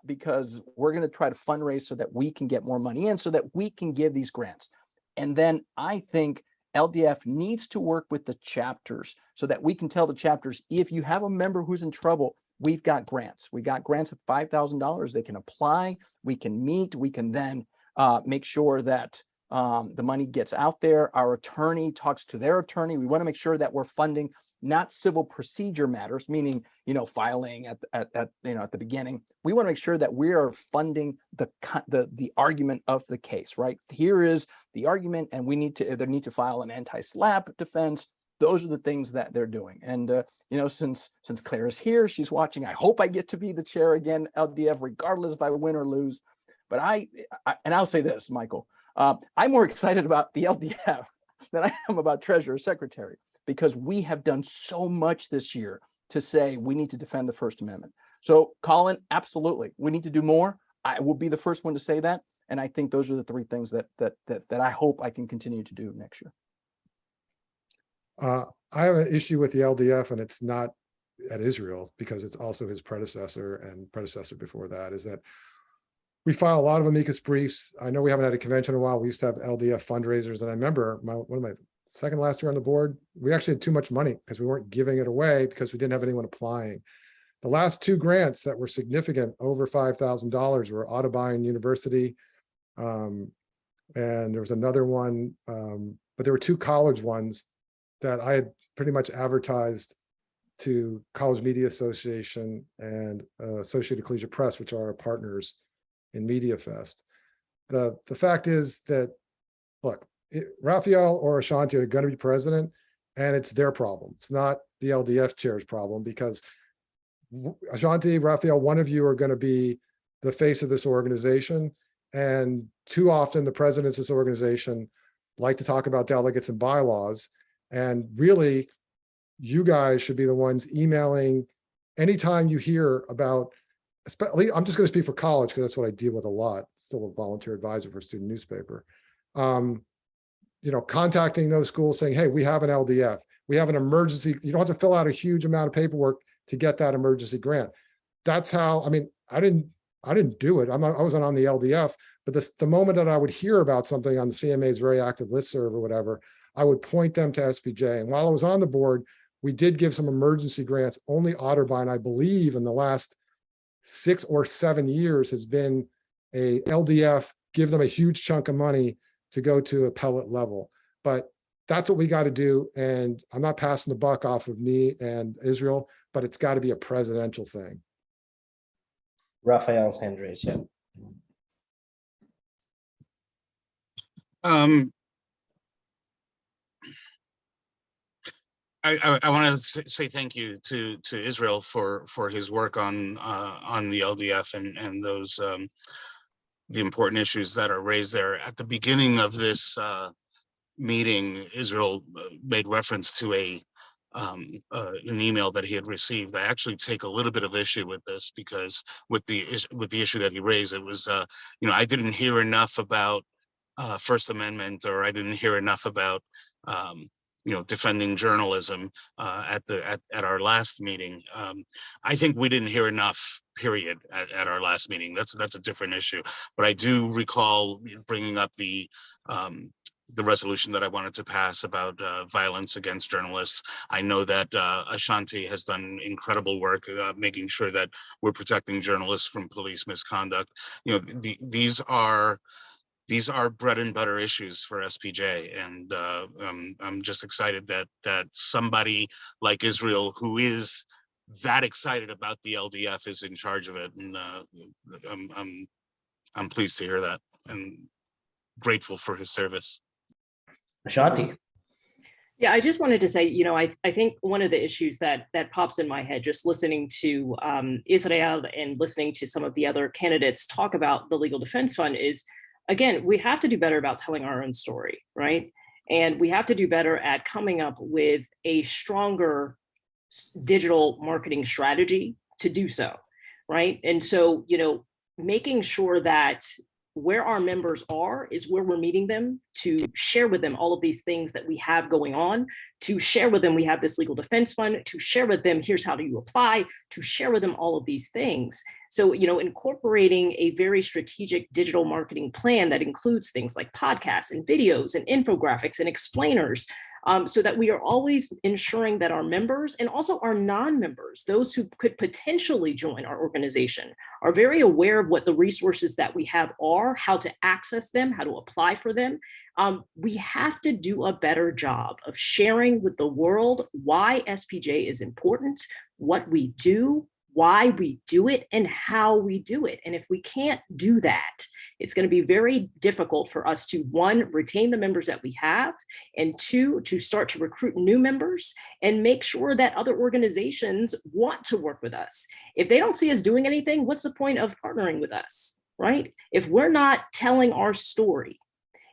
Because we're going to try to fundraise so that we can get more money in, so that we can give these grants. And then I think LDF needs to work with the chapters so that we can tell the chapters, if you have a member who's in trouble, we've got grants. We got grants of $5,000. They can apply. We can meet. We can then make sure that the money gets out there. Our attorney talks to their attorney. We want to make sure that we're funding not civil procedure matters, meaning, you know, filing at the beginning. We want to make sure that we are funding the argument of the case, right? Here is the argument, and they need to file an anti-SLAPP defense. Those are the things that they're doing. And you know, since Claire is here, she's watching. I hope I get to be the chair again, LDF, regardless if I win or lose. But I'll say this, Michael, I'm more excited about the LDF than I am about treasurer secretary, because we have done so much this year to say we need to defend the First Amendment. So Colin, absolutely, we need to do more. I will be the first one to say that. And I think those are the three things that I hope I can continue to do next year. I have an issue with the LDF, and it's not at Israel, because it's also his predecessor and predecessor before that, is that we file a lot of amicus briefs. I know we haven't had a convention in a while. We used to have LDF fundraisers, and I remember one of my second last year on the board, we actually had too much money because we weren't giving it away because we didn't have anyone applying. The last two grants that were significant, over $5,000, were Audubon University, and there was another one, but there were two college ones that I had pretty much advertised to College Media Association and Associated Collegiate Press, which are our partners in Media Fest. The fact is that, look, Raphael or Ashanti are going to be president, and it's their problem. It's not the LDF chair's problem, because Ashanti, Raphael, one of you are going to be the face of this organization. And too often the presidents of this organization like to talk about delegates and bylaws. And really, you guys should be the ones emailing anytime you hear about, especially, I'm just going to speak for college because that's what I deal with a lot. Still a volunteer advisor for a student newspaper. Contacting those schools saying, hey, we have an LDF. We have an emergency. You don't have to fill out a huge amount of paperwork to get that emergency grant. That's how, I didn't do it. I wasn't on the LDF, but the moment that I would hear about something on the CMA's very active listserv or whatever, I would point them to SPJ. And while I was on the board, we did give some emergency grants. Only Otterbein, I believe, in the last 6 or 7 years has been a LDF, give them a huge chunk of money to go to appellate level. But that's what we got to do. And I'm not passing the buck off of me and Israel, but it's got to be a presidential thing. Raphael's hand raised, yeah. I want to say thank you to Israel for his work on the LDF and those the important issues that are raised there. At the beginning of this meeting, Israel made reference to an email that he had received. I actually take a little bit of issue with this, because with the issue that he raised, it was I didn't hear enough about First Amendment, or I didn't hear enough about defending journalism at our last meeting. I think we didn't hear enough, period, at our last meeting. That's a different issue. But I do recall bringing up the resolution that I wanted to pass about violence against journalists. I know that Ashanti has done incredible work making sure that we're protecting journalists from police misconduct. These are bread and butter issues for SPJ, and I'm just excited that somebody like Israel, who is that excited about the LDF, is in charge of it, and I'm pleased to hear that, and grateful for his service. Ashanti. Yeah, I just wanted to say, I think one of the issues that pops in my head, just listening to Israel and listening to some of the other candidates talk about the Legal Defense Fund is, again, we have to do better about telling our own story, right? And we have to do better at coming up with a stronger digital marketing strategy to do so, right? And so, making sure that where our members are is where we're meeting them, to share with them all of these things that we have going on, to share with them we have this legal defense fund, to share with them here's how do you apply, to share with them all of these things. So, incorporating a very strategic digital marketing plan that includes things like podcasts and videos and infographics and explainers, so that we are always ensuring that our members and also our non-members, those who could potentially join our organization, are very aware of what the resources that we have are, how to access them, how to apply for them. We have to do a better job of sharing with the world why SPJ is important, what we do, why we do it, and how we do it. And if we can't do that, it's going to be very difficult for us to, one, retain the members that we have, and two, to start to recruit new members and make sure that other organizations want to work with us. If they don't see us doing anything, what's the point of partnering with us, right? If we're not telling our story,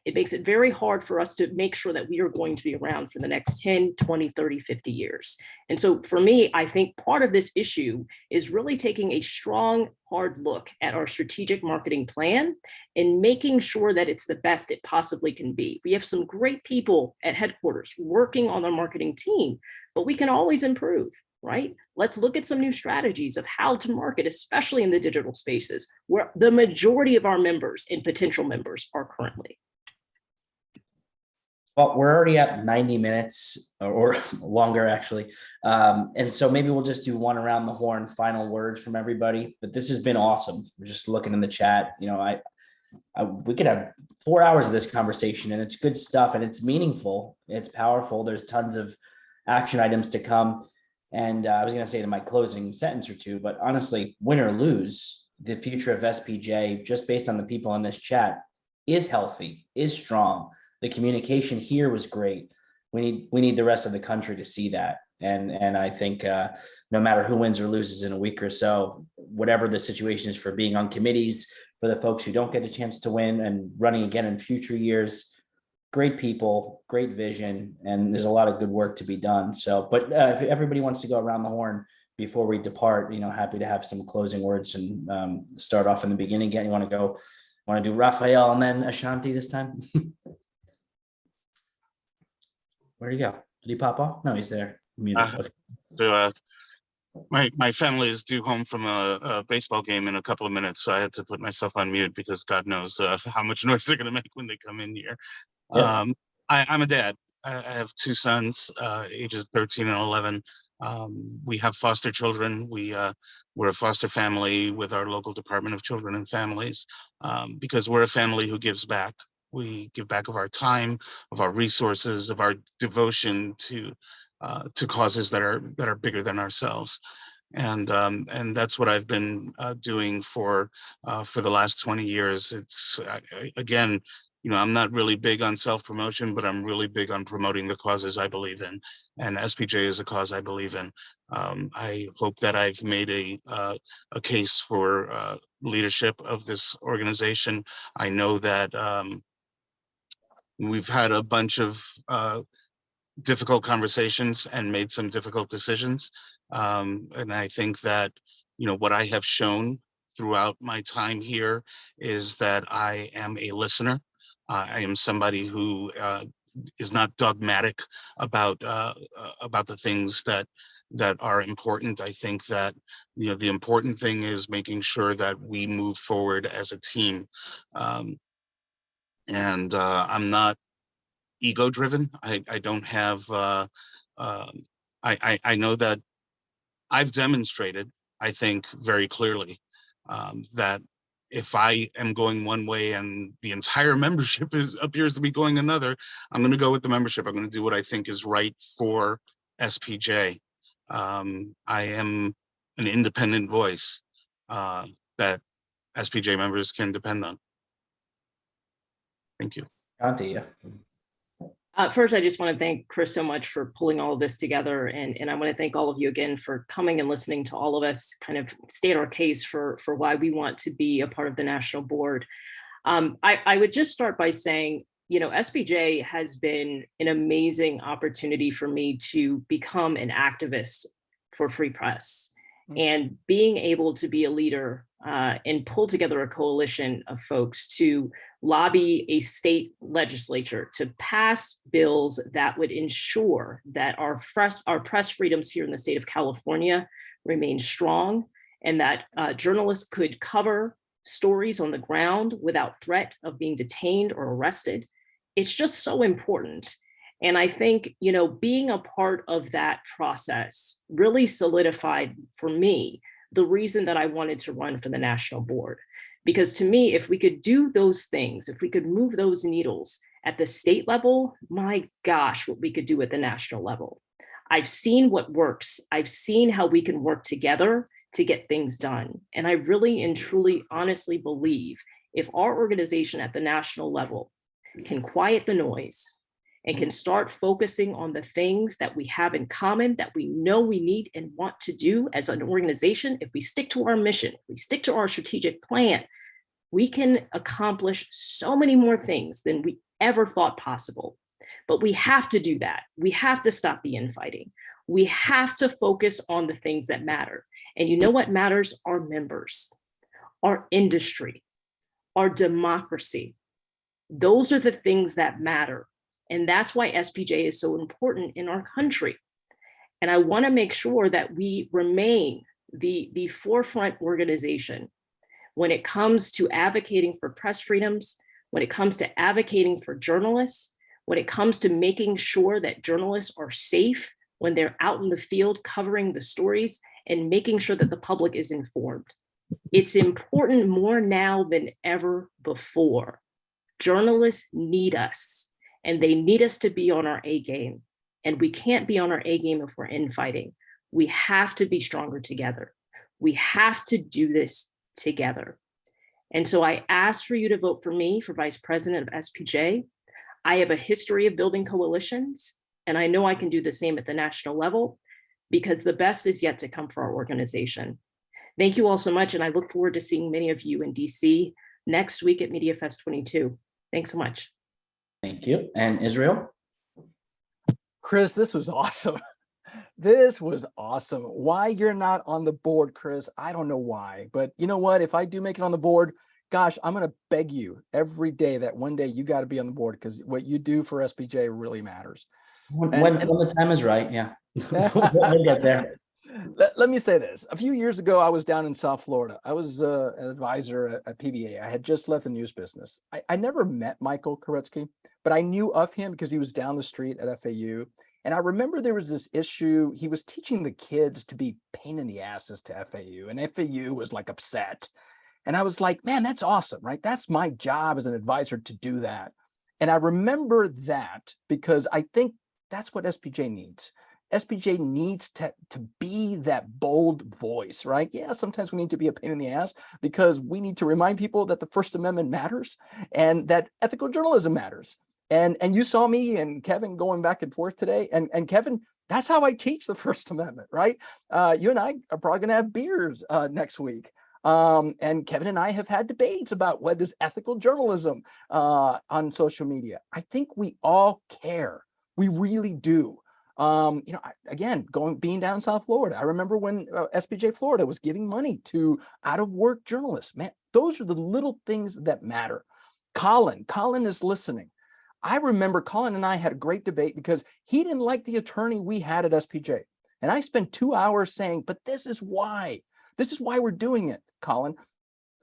it makes it very hard for us to make sure that we are going to be around for the next 10, 20, 30, 50 years. And so for me, I think part of this issue is really taking a strong, hard look at our strategic marketing plan and making sure that it's the best it possibly can be. We have some great people at headquarters working on our marketing team, but we can always improve, right? Let's look at some new strategies of how to market, especially in the digital spaces where the majority of our members and potential members are currently. Well, we're already at 90 minutes or longer, actually. And so maybe we'll just do one around the horn, final words from everybody. But this has been awesome. We're just looking in the chat. we could have 4 hours of this conversation, and it's good stuff, and it's meaningful, it's powerful. There's tons of action items to come. And I was going to say to my closing sentence or two, but honestly, win or lose, the future of SPJ, just based on the people in this chat, is healthy, is strong. The communication here was great. We need the rest of the country to see that. And I think no matter who wins or loses in a week or so, whatever the situation is for being on committees, for the folks who don't get a chance to win and running again in future years, great people, great vision, and there's a lot of good work to be done. So, but if everybody wants to go around the horn before we depart, happy to have some closing words and start off in the beginning. Again, you want to do Raphael and then Ashanti this time? Where'd he go? Did he pop off? No, he's there. Muted. Okay. My family is due home from a baseball game in a couple of minutes, so I had to put myself on mute because God knows how much noise they're going to make when they come in here. Yep. I'm a dad. I have two sons, ages 13 and 11. We have foster children. We're a foster family with our local Department of Children and Families because we're a family who gives back. We give back of our time, of our resources, of our devotion to causes that are bigger than ourselves. And that's what I've been doing for the last 20 years. It's again, I'm not really big on self-promotion, but I'm really big on promoting the causes I believe in. And SPJ is a cause I believe in. I hope that I've made a case for leadership of this organization. I know that we've had a bunch of difficult conversations and made some difficult decisions. And I think that, what I have shown throughout my time here is that I am a listener. I am somebody who is not dogmatic about the things that are important. I think that, the important thing is making sure that we move forward as a team. And I'm not ego driven. I don't have I know that I've demonstrated, I think very clearly, that if I am going one way and the entire membership appears to be going another, I'm going to go with the membership. I'm going to do what I think is right for SPJ. I am an independent voice that SPJ members can depend on. Thank you. Ashanti, First, I just want to thank Chris so much for pulling all of this together. And I want to thank all of you again for coming and listening to all of us kind of state our case for why we want to be a part of the national board. I would just start by saying, SPJ has been an amazing opportunity for me to become an activist for free press. And being able to be a leader and pull together a coalition of folks to lobby a state legislature to pass bills that would ensure that our press freedoms here in the state of California remain strong, and that journalists could cover stories on the ground without threat of being detained or arrested. It's just so important. And I think, being a part of that process really solidified for me the reason that I wanted to run for the national board. Because to me, if we could do those things, if we could move those needles at the state level, my gosh, what we could do at the national level. I've seen what works. I've seen how we can work together to get things done. And I really and truly honestly believe if our organization at the national level can quiet the noise and can start focusing on the things that we have in common that we know we need and want to do as an organization, if we stick to our mission, if we stick to our strategic plan, we can accomplish so many more things than we ever thought possible. But we have to do that. We have to stop the infighting. We have to focus on the things that matter. And you know what matters? Our members, our industry, our democracy. Those are the things that matter. And that's why SPJ is so important in our country. And I want to make sure that we remain the forefront organization when it comes to advocating for press freedoms, when it comes to advocating for journalists, when it comes to making sure that journalists are safe when they're out in the field covering the stories and making sure that the public is informed. It's important more now than ever before. Journalists need us, and they need us to be on our A game. And we can't be on our A game if we're infighting. We have to be stronger together. We have to do this together. And so I ask for you to vote for me for vice president of SPJ. I have a history of building coalitions, and I know I can do the same at the national level because the best is yet to come for our organization. Thank you all so much, and I look forward to seeing many of you in DC next week at MediaFest 22. Thanks so much. Thank you. And Israel? Chris, this was awesome. This was awesome. Why you're not on the board, Chris, I don't know why. But you know what? If I do make it on the board, gosh, I'm going to beg you every day that one day you got to be on the board because what you do for SPJ really matters. When the time is right, yeah. We'll get there. Let me say this. A few years ago, I was down in South Florida. I was an advisor at PBA. I had just left the news business. I never met Michael Koretsky, but I knew of him because he was down the street at FAU. And I remember there was this issue. He was teaching the kids to be pain in the asses to FAU, and FAU was like upset. And I was like, man, that's awesome, right? That's my job as an advisor to do that. And I remember that because I think that's what SPJ needs. SPJ needs to be that bold voice, right? Yeah, sometimes we need to be a pain in the ass because we need to remind people that the First Amendment matters and that ethical journalism matters. And you saw me and Kevin going back and forth today. And Kevin, that's how I teach the First Amendment, right? You and I are probably going to have beers next week. And Kevin and I have had debates about what is ethical journalism on social media. I think we all care. We really do. Again, being down South Florida, I remember when SPJ Florida was giving money to out of work journalists. Man, those are the little things that matter. Colin is listening. I remember Colin and I had a great debate because he didn't like the attorney we had at SPJ. And I spent 2 hours saying, but this is why we're doing it, Colin.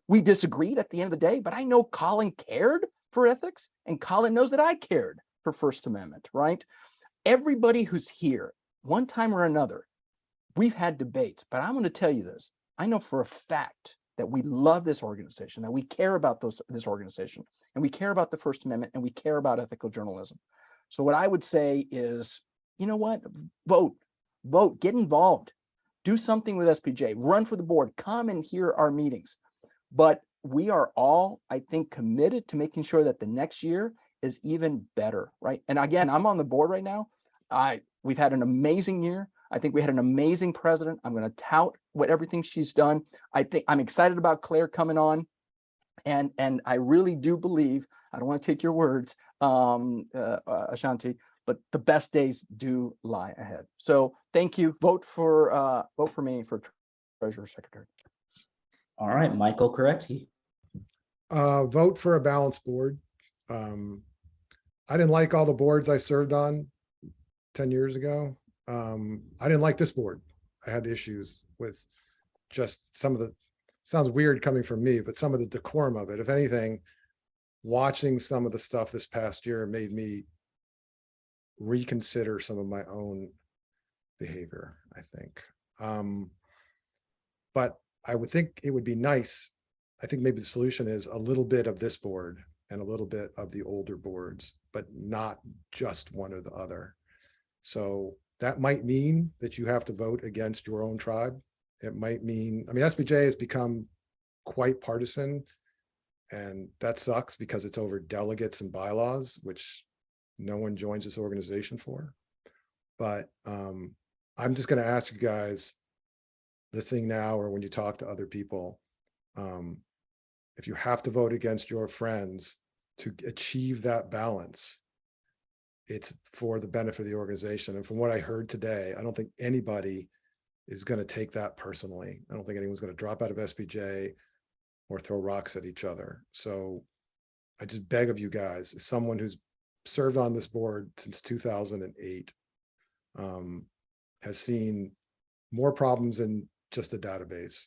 We disagreed at the end of the day, but I know Colin cared for ethics and Colin knows that I cared for First Amendment, right? Everybody who's here, one time or another, we've had debates, but I'm going to tell you this. I know for a fact that we love this organization, that we care about this organization, and we care about the First Amendment, and we care about ethical journalism. So what I would say is, you know what? Vote, get involved, do something with SPJ, run for the board, come and hear our meetings. But we are all, I think, committed to making sure that the next year is even better, right? And again, I'm on the board right now. We've had an amazing year. I think we had an amazing president. I'm going to tout everything she's done. I think I'm excited about Claire coming on. And I really do believe, I don't want to take your words, Ashanti, but the best days do lie ahead. So thank you. Vote for me for Treasurer Secretary. All right, Michael Koretsky. Vote for a balanced board. I didn't like all the boards I served on 10 years ago. I didn't like this board. I had issues with just some of the, sounds weird coming from me, but some of the decorum of it. If anything, watching some of the stuff this past year made me reconsider some of my own behavior, I think. But I would think it would be nice. I think maybe the solution is a little bit of this board and a little bit of the older boards, but not just one or the other. So that might mean that you have to vote against your own tribe. It might mean, I mean, SPJ has become quite partisan, and that sucks because it's over delegates and bylaws, which no one joins this organization for. But I'm just going to ask you guys listening now, or when you talk to other people, if you have to vote against your friends to achieve that balance, it's for the benefit of the organization. And from what I heard today, I don't think anybody is going to take that personally. I don't think anyone's going to drop out of SPJ or throw rocks at each other. So I just beg of you guys, as someone who's served on this board since 2008, has seen more problems than just a database.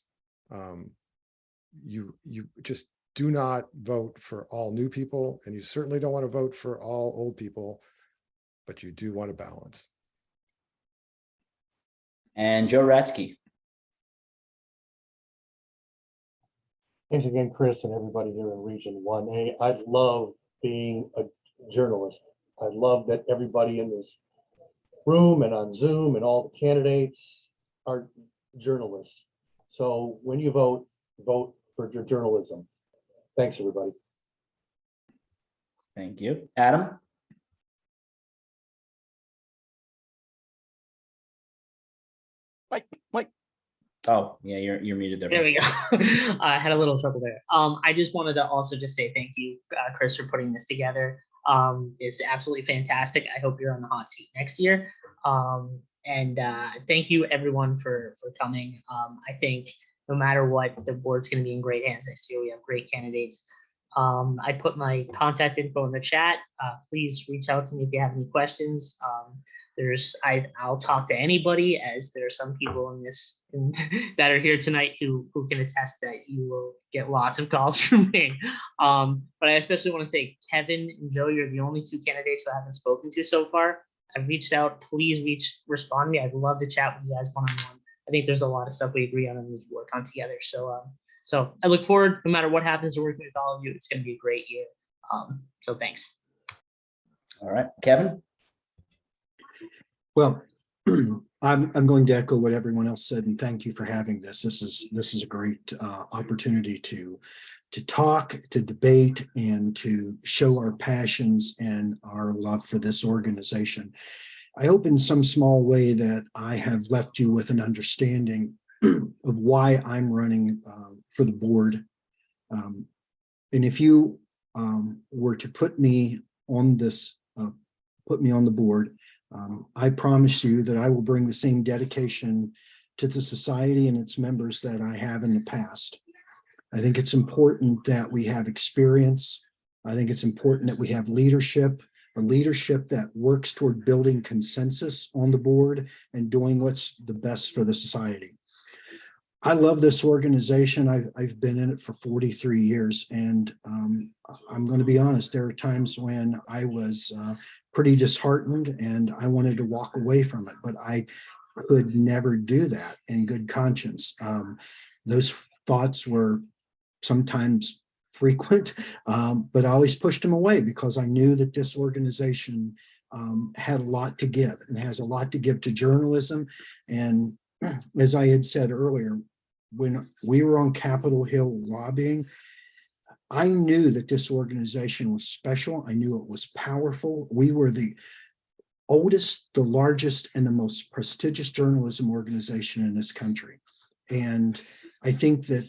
You just do not vote for all new people, and you certainly don't want to vote for all old people, but you do want to balance. And Joe Ratsky. Thanks again, Chris, and everybody here in Region 1A. I love being a journalist. I love that everybody in this room and on Zoom and all the candidates are journalists. So when you vote, vote for your journalism. Thanks, everybody. Thank you. Adam? Mike. Oh, yeah, you're muted there. There we go. I had a little trouble there. I just wanted to also just say thank you, Chris, for putting this together. It's absolutely fantastic. I hope you're on the hot seat next year. And thank you everyone for coming. I think no matter what, the board's going to be in great hands next year. We have great candidates. I put my contact info in the chat. Please reach out to me if you have any questions. I'll talk to anybody, as there are some people that are here tonight who can attest that you will get lots of calls from me. But I especially want to say, Kevin and Joe, you're the only two candidates who I haven't spoken to so far. I've reached out. Please respond to me. I'd love to chat with you guys one-on-one. I think there's a lot of stuff we agree on and we can work on together. So I look forward, no matter what happens, to working with all of you. It's going to be a great year. So thanks. All right, Kevin? Well, I'm going to echo what everyone else said, and thank you for having this. This is a great opportunity to talk, to debate, and to show our passions and our love for this organization. I hope in some small way that I have left you with an understanding of why I'm running for the board. And if you were to put me on the board, I promise you that I will bring the same dedication to the society and its members that I have in the past. I think it's important that we have experience. I think it's important that we have leadership, a leadership that works toward building consensus on the board and doing what's the best for the society. I love this organization. I've been in it for 43 years, and I'm going to be honest, there are times when I was pretty disheartened and I wanted to walk away from it, but I could never do that in good conscience. Those thoughts were sometimes frequent, but I always pushed them away because I knew that this organization had a lot to give and has a lot to give to journalism. And as I had said earlier, when we were on Capitol Hill lobbying, I knew that this organization was special. I knew it was powerful. We were the oldest, the largest, and the most prestigious journalism organization in this country. And I think that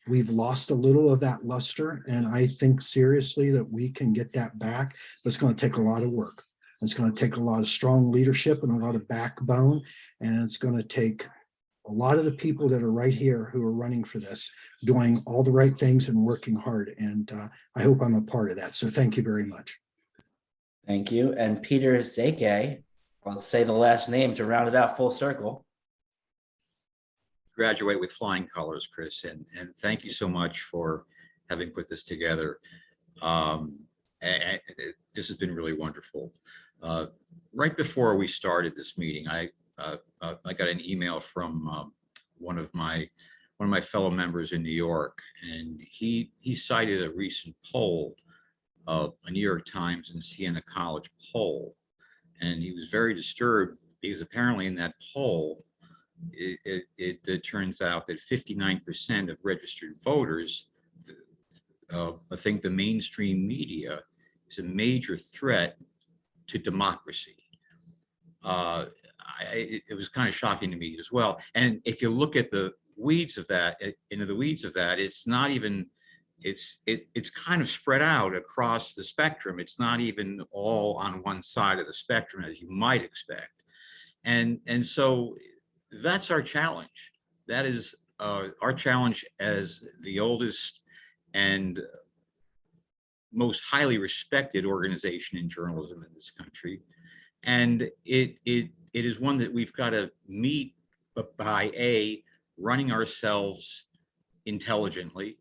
we've lost a little of that luster, and I think seriously that we can get that back, but it's going to take a lot of work. It's going to take a lot of strong leadership and a lot of backbone, and it's going to take a lot of the people that are right here who are running for this, doing all the right things and working hard. And I hope I'm a part of that. So thank you very much. Thank you. And Peter Zeke, I'll say the last name to round it out full circle. Graduate with flying colors, Chris, and thank you so much for having put this together. This has been really wonderful. Right before we started this meeting, I got an email from one of my fellow members in New York, and he cited a recent poll, a New York Times and Siena College poll, and he was very disturbed because apparently in that poll, it turns out that 59% of registered voters think the mainstream media is a major threat to democracy. It was kind of shocking to me as well. And if you look at the weeds of that, it's not even, it's kind of spread out across the spectrum. It's not even all on one side of the spectrum as you might expect. And so that's our challenge. That is our challenge as the oldest and most highly respected organization in journalism in this country. And it is one that we've got to meet by running ourselves intelligently,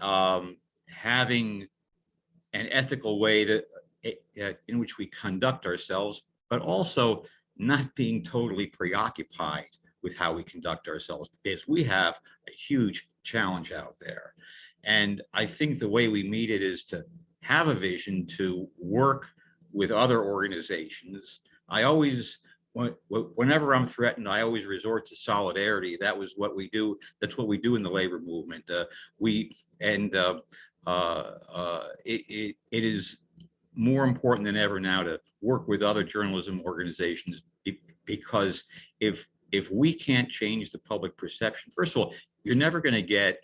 having an ethical way that in which we conduct ourselves, but also not being totally preoccupied with how we conduct ourselves, because we have a huge challenge out there. And I think the way we meet it is to have a vision, to work with other organizations. I always, whenever I'm threatened, I always resort to solidarity. That was what we do. That's what we do in the labor movement. It is more important than ever now to work with other journalism organizations, because if we can't change the public perception, first of all, you're never going to get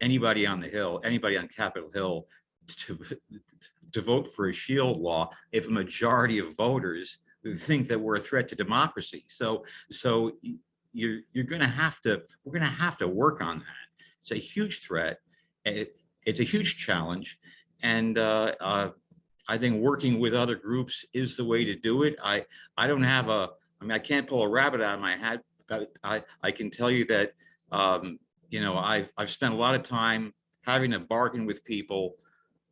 anybody on the Hill, anybody on Capitol Hill to vote for a shield law if a majority of voters think that we're a threat to democracy. So we're going to have to work on that. It's a huge threat. It's a huge challenge. And I think working with other groups is the way to do it. I can't pull a rabbit out of my hat, but I can tell you that, I've spent a lot of time having to bargain with people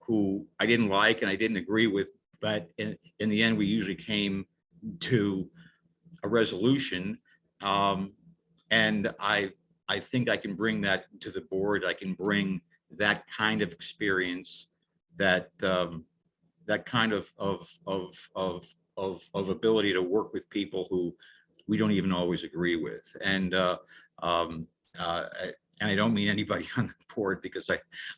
who I didn't like and I didn't agree with, but in the end, we usually came to a resolution. And I think I can bring that to the board. I can bring that kind of experience, that kind of ability to work with people who we don't even always agree with. And I don't mean anybody on the board, because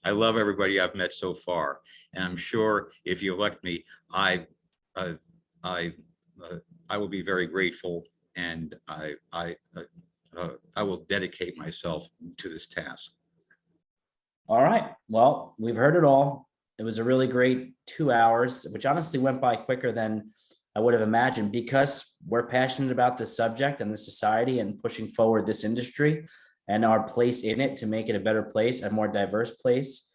I love everybody I've met so far. And I'm sure if you elect me, I will be very grateful, and I will dedicate myself to this task. All right. Well, we've heard it all. It was a really great 2 hours, which honestly went by quicker than I would have imagined, because we're passionate about this subject and the society and pushing forward this industry and our place in it to make it a better place, a more diverse place.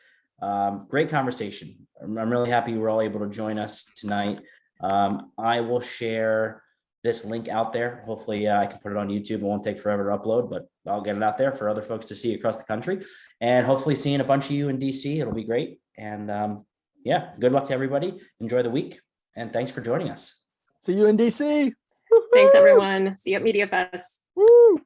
Great conversation. I'm really happy you were all able to join us tonight. I will share this link out there. Hopefully I can put it on YouTube. It won't take forever to upload, but I'll get it out there for other folks to see across the country, and hopefully seeing a bunch of you in DC. It'll be great. And yeah, good luck to everybody. Enjoy the week. And thanks for joining us. See you in DC. Thanks, everyone. See you at Media Fest. Woo!